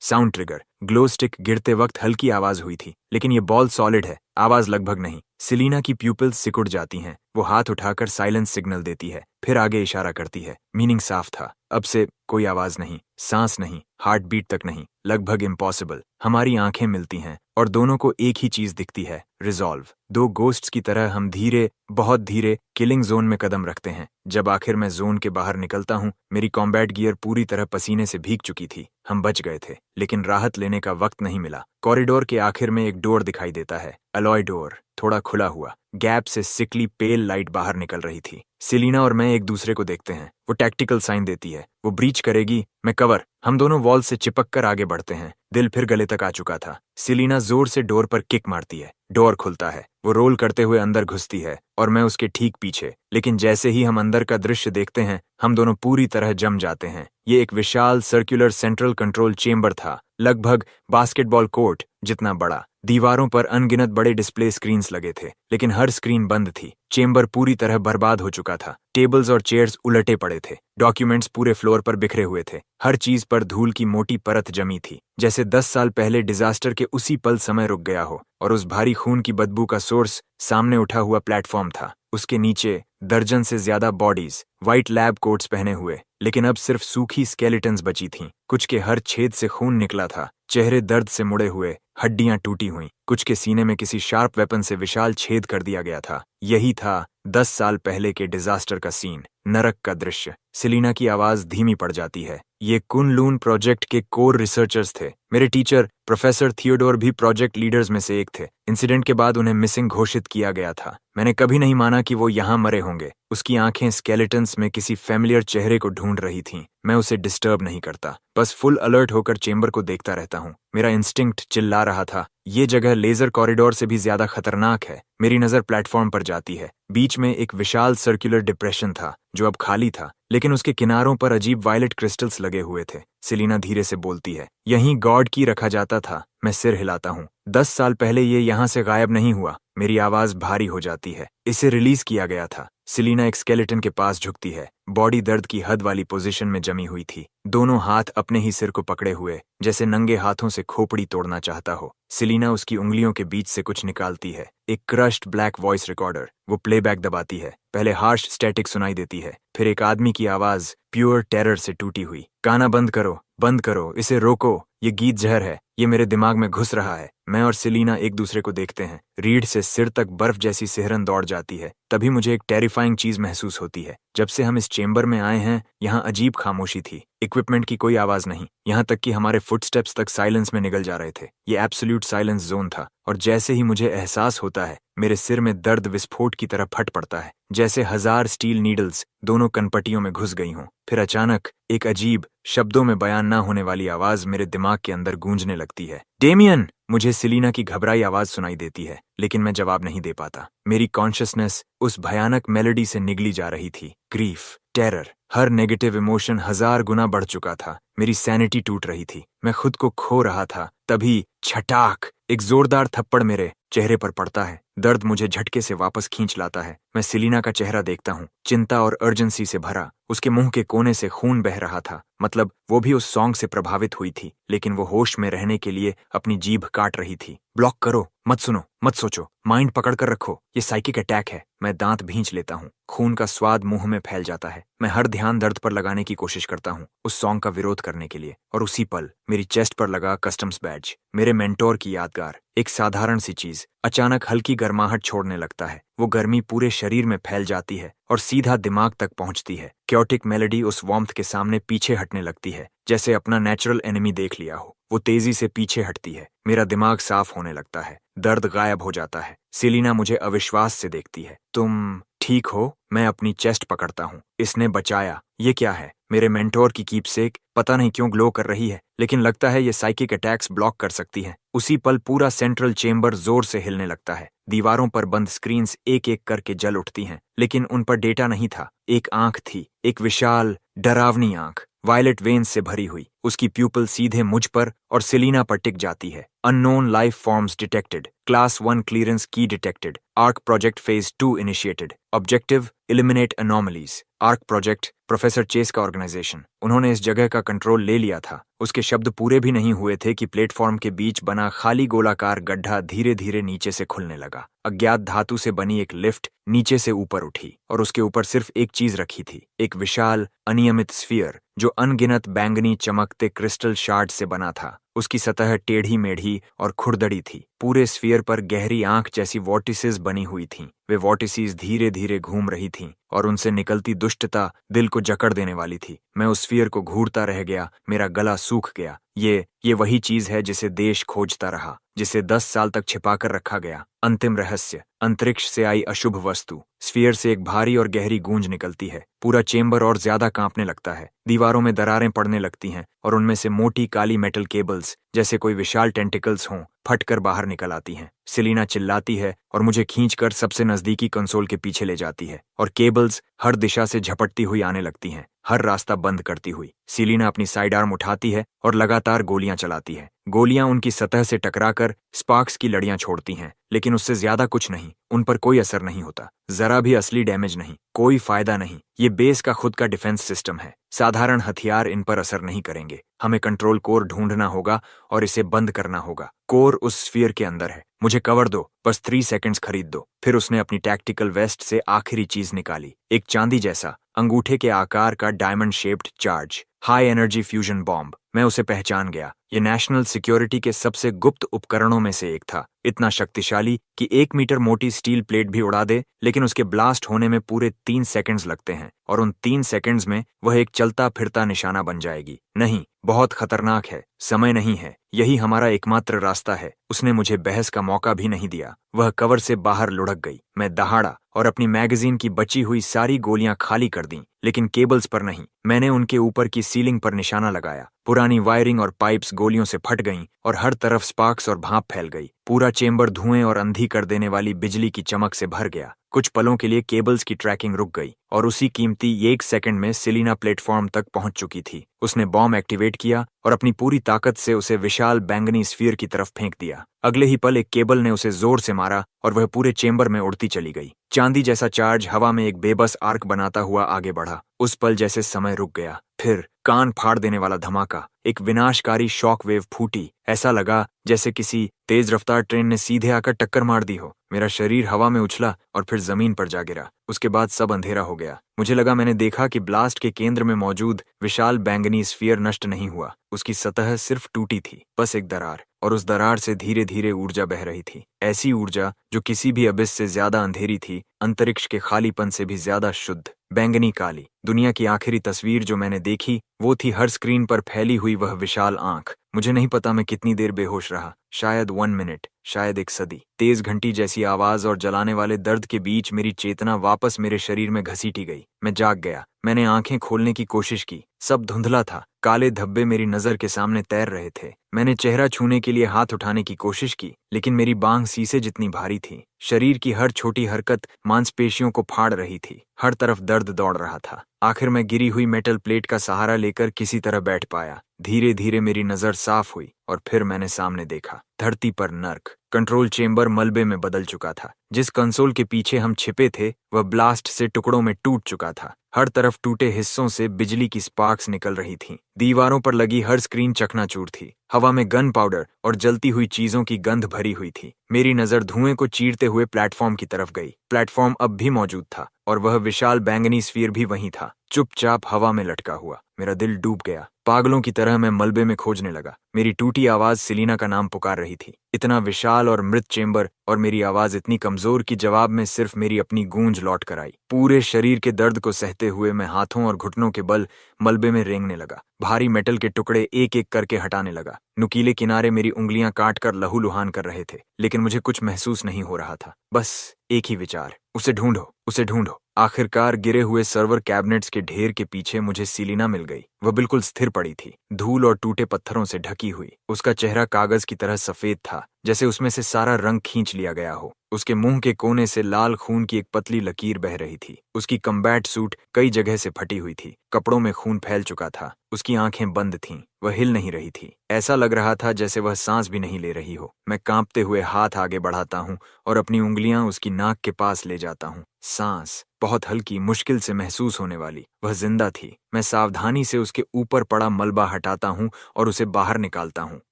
Sound trigger. ग्लो स्टिक गिरते वक्त हल्की आवाज हुई थी, लेकिन ये बॉल सॉलिड है, आवाज लगभग नहीं। सिलीना की प्यूपिल्स सिकुड़ जाती हैं। वो हाथ उठाकर साइलेंस सिग्नल देती है, फिर आगे इशारा करती है। मीनिंग साफ था। अब से कोई आवाज नहीं, सांस नहीं, हार्ट बीट तक नहीं। लगभग इम्पॉसिबल। हमारी आंखें मिलती हैं और दोनों को एक ही चीज दिखती है, रिजॉल्व। 2 गोस्ट्स की तरह हम धीरे, बहुत धीरे किलिंग जोन में कदम रखते हैं। जब आखिर मैं जोन के बाहर निकलता हूँ, मेरी कॉम्बैट गियर पूरी तरह पसीने से भीग चुकी थी। हम बच गए थे, लेकिन राहत लेने का वक्त नहीं मिला। कॉरिडोर के आखिर में एक डोर दिखाई देता है, अलॉय डोर, थोड़ा खुला हुआ। गैप से सिकली पेल लाइट बाहर निकल रही थी। सिलीना और मैं एक दूसरे को देखते हैं। वो टैक्टिकल साइन देती है। वो ब्रीच करेगी, मैं कवर। हम दोनों वॉल से चिपक कर आगे बढ़ते हैं। दिल फिर गले तक आ चुका था। सिलीना जोर से डोर पर किक मारती है। डोर खुलता है। वो रोल करते हुए अंदर घुसती है और मैं उसके ठीक पीछे। लेकिन जैसे ही हम अंदर का दृश्य देखते हैं, हम दोनों पूरी तरह जम जाते हैं। ये एक विशाल सर्कुलर सेंट्रल कंट्रोल चेंबर था, लगभग बास्केटबॉल कोर्ट जितना बड़ा। दीवारों पर अनगिनत बड़े डिस्प्ले स्क्रीन्स लगे थे, लेकिन हर स्क्रीन बंद थी। चेंबर पूरी तरह बर्बाद हो चुका था। टेबल्स और चेयर्स उलटे पड़े थे। डॉक्यूमेंट्स पूरे फ्लोर पर बिखरे हुए थे। हर चीज पर धूल की मोटी परत जमी थी, जैसे 10 साल पहले डिजास्टर के उसी पल समय रुक गया हो। और उस भारी खून की बदबू का सोर्स सामने उठा हुआ प्लेटफॉर्म था। उसके नीचे दर्जन से ज्यादा बॉडीज, व्हाइट लैब कोट्स पहने हुए, लेकिन अब सिर्फ सूखी स्केलेटन्स बची थीं। कुछ के हर छेद से खून निकला था, चेहरे दर्द से मुड़े हुए, हड्डियां टूटी हुई। कुछ के सीने में किसी शार्प वेपन से विशाल छेद कर दिया गया था। यही था 10 साल पहले के डिजास्टर का सीन, नरक का दृश्य। सेलिना की आवाज धीमी पड़ जाती है। ये कुन-लून प्रोजेक्ट के कोर रिसर्चर्स थे। मेरे टीचर प्रोफेसर थियोडोर भी प्रोजेक्ट लीडर्स में से एक थे। इंसिडेंट के बाद उन्हें मिसिंग घोषित किया गया था। मैंने कभी नहीं माना कि वो यहाँ मरे होंगे। उसकी आंखें स्केलेटन्स में किसी फैमिलियर चेहरे को ढूंढ रही थीं। मैं उसे डिस्टर्ब नहीं करता, बस फुल अलर्ट होकर चेंबर को देखता रहता हूँ। मेरा इंस्टिंक्ट चिल्ला रहा था, ये जगह लेजर कॉरिडोर से भी ज्यादा खतरनाक है। मेरी नजर प्लेटफॉर्म पर जाती है। बीच में एक विशाल सर्कुलर डिप्रेशन था, जो अब खाली था, लेकिन उसके किनारों पर अजीब वायलेट क्रिस्टल्स लगे हुए थे। सेलिना धीरे से बोलती है, यहीं गॉड की रखा जाता था। मैं सिर हिलाता हूँ। 10 साल पहले ये यहाँ से गायब नहीं हुआ। मेरी आवाज भारी हो जाती है। इसे रिलीज किया गया था। सेलिना एक स्केलेटन के पास झुकती है। बॉडी दर्द की हद वाली पोजीशन में जमी हुई थी, दोनों हाथ अपने ही सिर को पकड़े हुए, जैसे नंगे हाथों से खोपड़ी तोड़ना चाहता हो। सेलिना उसकी उंगलियों के बीच से कुछ निकालती है, एक क्रश्ड ब्लैक वॉइस रिकॉर्डर। वो प्लेबैक दबाती है। पहले हार्श स्टैटिक सुनाई देती है, फिर एक आदमी की आवाज प्योर टेरर से टूटी हुई। गाना बंद करो, बंद करो, इसे रोको, ये गीत जहर है, ये मेरे दिमाग में घुस रहा है। मैं और सेलिना एक दूसरे को देखते हैं। रीढ़ से सिर तक बर्फ जैसी सिहरन दौड़ जाती है। तभी मुझे एक टेरिफाइंग चीज महसूस होती है। जब से हम इस चेंबर में आए हैं, यहाँ अजीब खामोशी थी। इक्विपमेंट की कोई आवाज नहीं, यहाँ तक कि हमारे फुटस्टेप्स तक साइलेंस में निगल जा रहे थे। ये एब्सोल्यूट साइलेंस जोन था। और जैसे ही मुझे एहसास होता है, मेरे सिर में दर्द विस्फोट की तरह फट पड़ता है, जैसे 1000 स्टील नीडल्स दोनों कनपटियों में घुस गई हों। फिर अचानक एक अजीब, शब्दों में बयान ना होने वाली आवाज मेरे दिमाग के अंदर गूंजने लगती है, डेमियन! मुझे सेलिना की घबराई आवाज सुनाई देती है, लेकिन मैं जवाब नहीं दे पाता। मेरी कॉन्शियसनेस उस भयानक मेलोडी से निगली जा रही थी। ग्रीफ, टेरर, हर नेगेटिव इमोशन 1000 गुना बढ़ चुका था। मेरी सैनिटी टूट रही थी, मैं खुद को खो रहा था। तभी छटाक, एक जोरदार थप्पड़ मेरे चेहरे पर पड़ता है। दर्द मुझे झटके से वापस खींच लाता है। मैं सेलिना का चेहरा देखता हूँ, चिंता और अर्जेंसी से भरा। उसके मुंह के कोने से खून बह रहा था, मतलब वो भी उस सॉन्ग से प्रभावित हुई थी, लेकिन वो होश में रहने के लिए अपनी जीभ काट रही थी। ब्लॉक करो, मत सुनो, मत सोचो, माइंड पकड़ कर रखो, ये साइकिक अटैक है। मैं दांत भींच लेता हूँ। खून का स्वाद मुंह में फैल जाता है। मैं हर ध्यान दर्द पर लगाने की कोशिश करता हूँ, उस सॉन्ग का विरोध करने के लिए। और उसी पल मेरी चेस्ट पर लगा कस्टम्स बैज, मेरे मेंटोर की यादगार, एक साधारण सी चीज, अचानक हल्की गर्माहट छोड़ने लगता है। वो गर्मी पूरे शरीर में फैल जाती है और सीधा दिमाग तक पहुंचती है। क्योटिक मेलोडी उस वार्मथ के सामने पीछे हटने लगती है, जैसे अपना नेचुरल एनिमी देख लिया हो। वो तेजी से पीछे हटती है। मेरा दिमाग साफ होने लगता है। दर्द गायब हो जाता है। सेलिना मुझे अविश्वास से देखती है। तुम ठीक हो? मैं अपनी चेस्ट पकड़ता हूँ। इसने बचाया। ये क्या है? मेरे मेंटोर की कीपसेक पता नहीं क्यों ग्लो कर रही है, लेकिन लगता है ये साइकिक अटैक्स ब्लॉक कर सकती है। उसी पल पूरा सेंट्रल चेंबर जोर से हिलने लगता है। दीवारों पर बंद स्क्रीन्स एक एक करके जल उठती हैं, लेकिन उन पर डेटा नहीं था। एक आंख थी, एक विशाल, डरावनी आंख, वायलेट वेन्स से भरी हुई। उसकी प्यूपल सीधे मुझ पर और सेलिना पर टिक जाती है। Unknown life forms detected, class 1 clearance की detected, ark project phase 2 initiated, objective eliminate anomalies. Ark project professor Chase का ऑर्गेनाइजेशन। उन्होंने इस जगह का कंट्रोल ले लिया था। उसके शब्द पूरे भी नहीं हुए थे कि प्लेटफॉर्म के बीच बना खाली गोलाकार गड्ढा धीरे धीरे नीचे से खुलने लगा। अज्ञात धातु से बनी एक लिफ्ट नीचे से ऊपर उठी और उसके ऊपर सिर्फ एक चीज रखी थी, एक विशाल अनियमित स्फीयर जो अनगिनत बैंगनी चमकते क्रिस्टल शार्ड से बना था। उसकी सतह टेढ़ी मेढ़ी और खुरदड़ी थी। पूरे स्फीयर पर गहरी आंख जैसी वॉर्टिसेस बनी हुई थीं। वे वॉर्टिसेस धीरे धीरे घूम रही थीं और उनसे निकलती दुष्टता दिल को जकड़ देने वाली थी। मैं उस स्फीयर को घूरता रह गया, मेरा गला सूख गया। ये वही चीज है जिसे देश खोजता रहा, जिसे 10 साल तक छिपाकर रखा गया। अंतिम रहस्य। अंतरिक्ष से आई अशुभ वस्तु। स्फीयर से एक भारी और गहरी गूंज निकलती है। पूरा चेंबर और ज्यादा कांपने लगता है। दीवारों में दरारें पड़ने लगती हैं और उनमें से मोटी काली मेटल केबल्स जैसे कोई विशाल टेंटिकल्स हों फटकर बाहर निकल आती हैं। सेलिना चिल्लाती है और मुझे खींचकर सबसे नजदीकी कंसोल के पीछे ले जाती है और केबल्स हर दिशा से झपटती हुई आने लगती हैं, हर रास्ता बंद करती हुई। सेलिना अपनी साइड आर्म उठाती है और लगातार गोलियां चलाती है। गोलियां उनकी सतह से टकराकर स्पार्क्स की लड़ियां छोड़ती हैं, लेकिन उससे ज्यादा कुछ नहीं। उन पर कोई असर नहीं होता, जरा भी असली डैमेज नहीं, कोई फायदा नहीं। ये बेस का खुद का डिफेंस सिस्टम है। साधारण हथियार इन पर असर नहीं करेंगे। हमें कंट्रोल कोर ढूंढना होगा और इसे बंद करना होगा। कोर उस स्फीयर के अंदर है। मुझे कवर दो, बस 3 सेकंड्स खरीद दो। फिर उसने अपनी टैक्टिकल वेस्ट से आखिरी चीज निकाली, एक चांदी जैसा अंगूठे के आकार का diamond shaped charge high energy fusion bomb. मैं उसे पहचान गया। ये नेशनल सिक्योरिटी के सबसे गुप्त उपकरणों में से एक था। इतना शक्तिशाली कि 1 मीटर मोटी स्टील प्लेट भी उड़ा दे, लेकिन उसके ब्लास्ट होने में पूरे 3 सेकंड्स लगते हैं और उन 3 सेकंड्स में वह एक चलता फिरता निशाना बन जाएगी। नहीं, बहुत खतरनाक है। समय नहीं है, यही हमारा एकमात्र रास्ता है। उसने मुझे बहस का मौका भी नहीं दिया। वह कवर से बाहर लुढ़क गई। मैं दहाड़ा और अपनी मैगजीन की बची हुई सारी गोलियां खाली कर दी, लेकिन केबल्स पर नहीं। मैंने उनके ऊपर की सीलिंग पर निशाना लगाया। पुरानी वायरिंग और पाइप्स गोलियों से फट गईं और हर तरफ स्पार्क्स और भाप फैल गई। पूरा चेंबर धुएं और अंधी कर देने वाली बिजली की चमक से भर गया। कुछ पलों के लिए केबल्स की ट्रैकिंग रुक गई और उसी कीमती 1 सेकंड में सेलिना प्लेटफॉर्म तक पहुंच चुकी थी। उसने बॉम्ब एक्टिवेट किया और अपनी पूरी ताकत से उसे विशाल बैंगनी स्फीयर की तरफ फेंक दिया। अगले ही पल एक केबल ने उसे जोर से मारा और वह पूरे चेंबर में उड़ती चली गई। चांदी जैसा चार्ज हवा में एक बेबस आर्क बनाता हुआ आगे बढ़ा। उस पल जैसे समय रुक गया। फिर कान फाड़ देने वाला धमाका, एक विनाशकारी शॉक वेव फूटी। ऐसा लगा जैसे किसी तेज रफ्तार ट्रेन ने सीधे आकर टक्कर मार दी हो। मेरा शरीर हवा में उछला और फिर जमीन पर जा गिरा। उसके बाद सब अंधेरा हो गया। मुझे लगा मैंने देखा कि ब्लास्ट के केंद्र में मौजूद विशाल बैंगनी स्फीयर नष्ट नहीं हुआ। उसकी सतह सिर्फ टूटी थी, बस एक दरार, और उस दरार से धीरे धीरे ऊर्जा बह रही थी। ऐसी ऊर्जा जो किसी भी अबिस से ज्यादा अंधेरी थी, अंतरिक्ष के खालीपन से भी ज्यादा शुद्ध, बैंगनी काली। दुनिया की आखिरी तस्वीर जो मैंने देखी वो थी हर स्क्रीन पर फैली हुई वह विशाल आंख। मुझे नहीं पता मैं कितनी देर बेहोश रहा, शायद 1 मिनट, शायद 1 सदी। तेज घंटी जैसी आवाज और जलाने वाले दर्द के बीच मेरी चेतना वापस मेरे शरीर में घसीटी गई। मैं जाग गया। मैंने आंखें खोलने की कोशिश की। सब धुंधला था। काले धब्बे मेरी नजर के सामने तैर रहे थे। मैंने चेहरा छूने के लिए हाथ उठाने की कोशिश की, लेकिन मेरी बांह शीशे जितनी भारी थी। शरीर की हर छोटी हरकत मांसपेशियों को फाड़ रही थी। हर तरफ दर्द दौड़ रहा था। आखिर मैं गिरी हुई मेटल प्लेट का सहारा लेकर किसी तरह बैठ पाया। धीरे धीरे मेरी नजर साफ हुई और फिर मैंने सामने देखा। धरती पर नर्क। कंट्रोल चेंबर मलबे में बदल चुका था। जिस कंसोल के पीछे हम छिपे थे वह ब्लास्ट से टुकड़ों में टूट चुका था। हर तरफ टूटे हिस्सों से बिजली की स्पार्क्स निकल रही थीं। दीवारों पर लगी हर स्क्रीन चकनाचूर थी। हवा में गन पाउडर और जलती हुई चीजों की गंध भरी हुई थी। मेरी नजर धुएं को चीरते हुए प्लेटफॉर्म की तरफ गई। प्लेटफॉर्म अब भी मौजूद था और वह विशाल बैंगनी स्फीयर भी वहीं था, चुपचाप हवा में लटका हुआ। मेरा दिल डूब गया। पागलों की तरह मैं मलबे में खोजने लगा। मेरी टूटी आवाज सेलिना का नाम पुकार रही थी। इतना विशाल और मृत चेंबर और मेरी आवाज इतनी कमजोर कि जवाब में सिर्फ मेरी अपनी गूंज लौट कर आई। पूरे शरीर के दर्द को सहते हुए मैं हाथों और घुटनों के बल मलबे में रेंगने लगा। भारी मेटल के टुकड़े एक एक करके हटाने लगा। नुकीले किनारे मेरी उंगलियां काटकर लहूलुहान कर रहे थे, लेकिन मुझे कुछ महसूस नहीं हो रहा था। बस एक ही विचार, उसे ढूंढो, उसे ढूंढो। आखिरकार गिरे हुए सर्वर कैबिनेट्स के ढेर के पीछे मुझे सेलिना मिल गई। वह बिल्कुल स्थिर पड़ी थी, धूल और टूटे पत्थरों से ढकी हुई। उसका चेहरा कागज की तरह सफेद था, जैसे उसमें से सारा रंग खींच लिया गया हो। उसके मुंह के कोने से लाल खून की एक पतली लकीर बह रही थी। उसकी कम्बैट सूट कई जगह से फटी हुई थी। कपड़ों में खून फैल चुका था। उसकी आंखें बंद थीं। वह हिल नहीं रही थी। ऐसा लग रहा था जैसे वह सांस भी नहीं ले रही हो। मैं कांपते हुए हाथ आगे बढ़ाता हूँ और अपनी उंगलियां उसकी नाक के पास ले जाता हूँ। सांस बहुत हल्की, मुश्किल से महसूस होने वाली। वह जिंदा थी। मैं सावधानी से उसके ऊपर पड़ा मलबा हटाता हूँ और उसे बाहर निकालता हूँ।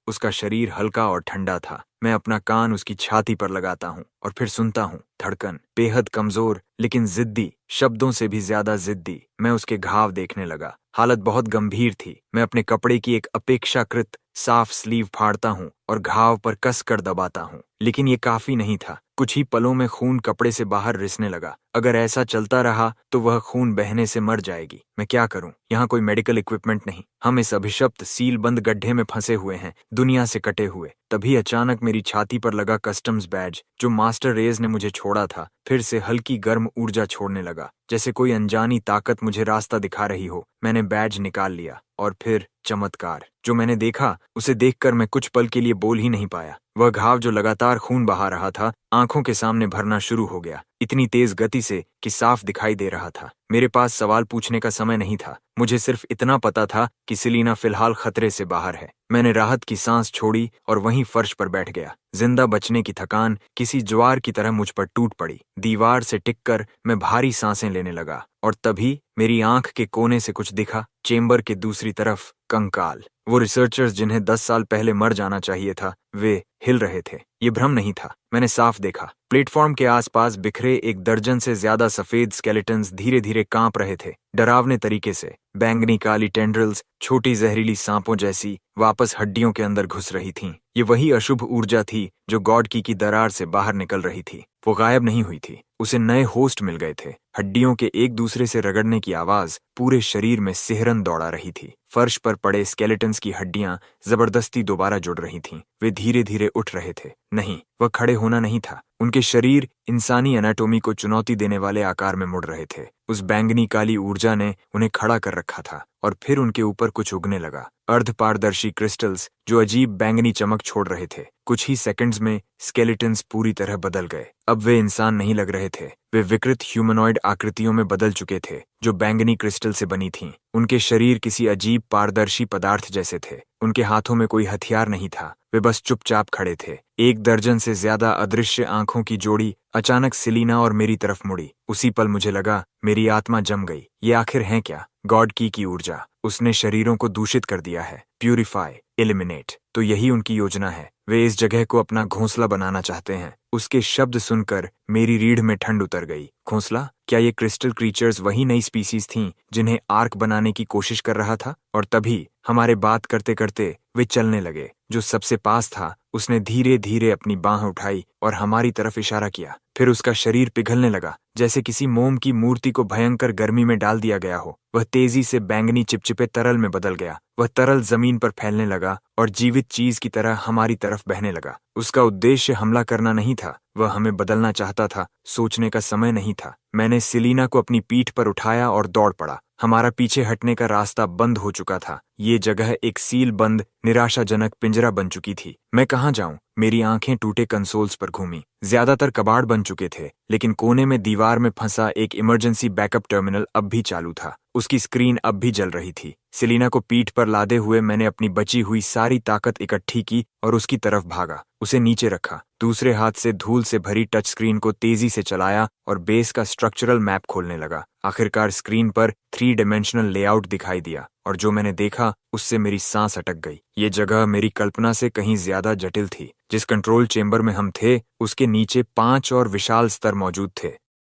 उसका शरीर हल्का और ठंडा था। मैं अपना कान उसकी छाती पर लगाता हूँ और फिर सुनता हूँ। धड़कन बेहद कमजोर लेकिन जिद्दी, शब्दों से भी ज्यादा जिद्दी। मैं उसके घाव देखने लगा। हालत बहुत गंभीर थी। मैं अपने कपड़े की एक अपेक्षाकृत साफ स्लीव फाड़ता हूँ और घाव पर कस कर दबाता हूँ, लेकिन ये काफी नहीं था। कुछ ही पलों में खून कपड़े से बाहर रिसने लगा। अगर ऐसा चलता रहा तो वह खून बहने से मर जाएगी। मैं क्या करूं? यहाँ कोई मेडिकल इक्विपमेंट नहीं। हम इस अभिशप्त सील बंद गड्ढे में फंसे हुए हैं, दुनिया से कटे हुए। तभी अचानक मेरी छाती पर लगा कस्टम्स बैज, जो मास्टर रेज ने मुझे छोड़ा था, फिर से हल्की गर्म ऊर्जा छोड़ने लगा, जैसे कोई अनजानी ताकत मुझे रास्ता दिखा रही हो। मैंने बैज निकाल लिया और फिर चमत्कार। जो मैंने देखा उसे देखकर मैं कुछ पल के लिए बोल ही नहीं पाया। वह घाव जो लगातार खून बहा रहा था, आंखों के सामने भरना शुरू हो गया, इतनी तेज गति से कि साफ दिखाई दे रहा था। मेरे पास सवाल पूछने का समय नहीं था। मुझे सिर्फ इतना पता था कि सेलिना फिलहाल खतरे से बाहर है। मैंने राहत की सांस छोड़ी और वहीं फर्श पर बैठ गया। जिंदा बचने की थकान किसी ज्वार की तरह मुझ पर टूट पड़ी। दीवार से टिककर मैं भारी सांसें लेने लगा और तभी मेरी आंख के कोने से कुछ दिखा। चेंबर के दूसरी तरफ कंकाल। वो रिसर्चर्स जिन्हें 10 साल पहले मर जाना चाहिए था, वे हिल रहे थे। ये भ्रम नहीं था, मैंने साफ देखा। प्लेटफॉर्म के आसपास बिखरे 1 दर्जन से ज्यादा सफेद स्केलेटन्स धीरे धीरे कांप रहे थे, डरावने तरीके से। बैंगनी काली टेंड्रिल्स, छोटी जहरीली सांपों जैसी, वापस हड्डियों के अंदर घुस रही थीं। ये वही अशुभ ऊर्जा थी जो गॉड की दरार से बाहर निकल रही थी। वो गायब नहीं हुई थी, उसे नए होस्ट मिल गए थे। हड्डियों के एक दूसरे से रगड़ने की आवाज पूरे शरीर में सिहरन दौड़ा रही थी। फर्श पर पड़े स्केलेटन्स की हड्डियां जबरदस्ती दोबारा जुड़ रही थीं। वे धीरे धीरे उठ रहे थे। नहीं, वह खड़े होना नहीं था। उनके शरीर इंसानी एनाटॉमी को चुनौती देने वाले आकार में मुड़ रहे थे। उस बैंगनी काली ऊर्जा ने उन्हें खड़ा कर रखा था और फिर उनके ऊपर कुछ उगने लगा। अर्धपारदर्शी क्रिस्टल्स जो अजीब बैंगनी चमक छोड़ रहे थे। कुछ ही सेकंड्स में स्केलेटन्स पूरी तरह बदल गए। अब वे इंसान नहीं लग रहे थे। वे विकृत ह्यूमनॉइड आकृतियों में बदल चुके थे जो बैंगनी क्रिस्टल से बनी थीं। उनके शरीर किसी अजीब पारदर्शी पदार्थ जैसे थे। उनके हाथों में कोई हथियार नहीं था, वे बस चुपचाप खड़े थे। 1 दर्जन से ज्यादा अदृश्य आंखों की जोड़ी अचानक सेलिना और मेरी तरफ मुड़ी। उसी पल मुझे लगा मेरी आत्मा जम गई। ये आखिर है क्या? गॉड की ऊर्जा। उसने शरीरों को दूषित कर दिया है। Purify, eliminate. तो यही उनकी योजना है। वे इस जगह को अपना घोंसला बनाना चाहते हैं। उसके शब्द सुनकर मेरी रीढ़ में ठंड उतर गई। घोंसला? क्या ये क्रिस्टल क्रीचर्स वही नई स्पीसीज थीं जिन्हें आर्क बनाने की कोशिश कर रहा था? और तभी हमारे बात करते करते वे चलने लगे। जो सबसे पास था उसने धीरे धीरे अपनी बांह उठाई और हमारी तरफ इशारा किया। फिर उसका शरीर पिघलने लगा, जैसे किसी मोम की मूर्ति को भयंकर गर्मी में डाल दिया गया हो। वह तेजी से बैंगनी चिपचिपे तरल में बदल गया। वह तरल जमीन पर फैलने लगा और जीवित चीज की तरह हमारी तरफ बहने लगा। उसका उद्देश्य हमला करना नहीं था, वह हमें बदलना चाहता था। सोचने का समय नहीं था। मैंने सेलिना को अपनी पीठ पर उठाया और दौड़ पड़ा। हमारा पीछे हटने का रास्ता बंद हो चुका था। ये जगह एक सील बंद निराशाजनक पिंजरा बन चुकी थी। मैं कहाँ जाऊं? मेरी आंखें टूटे कंसोल्स पर घूमी। ज्यादातर कबाड़ बन चुके थे, लेकिन कोने में दीवार में फंसा एक इमरजेंसी बैकअप टर्मिनल अब भी चालू था। उसकी स्क्रीन अब भी जल रही थी। सेलिना को पीठ पर लादे हुए मैंने अपनी बची हुई सारी ताकत इकट्ठी की और उसकी तरफ भागा। उसे नीचे रखा, दूसरे हाथ से धूल से भरी टच स्क्रीन को तेजी से चलाया और बेस का स्ट्रक्चरल मैप खोलने लगा। आखिरकार स्क्रीन पर 3 डायमेंशनल लेआउट दिखाई दिया और जो मैंने देखा उससे मेरी सांस अटक गई। ये जगह मेरी कल्पना से कहीं ज्यादा जटिल थी। जिस कंट्रोल चेंबर में हम थे उसके नीचे 5 और विशाल स्तर मौजूद थे।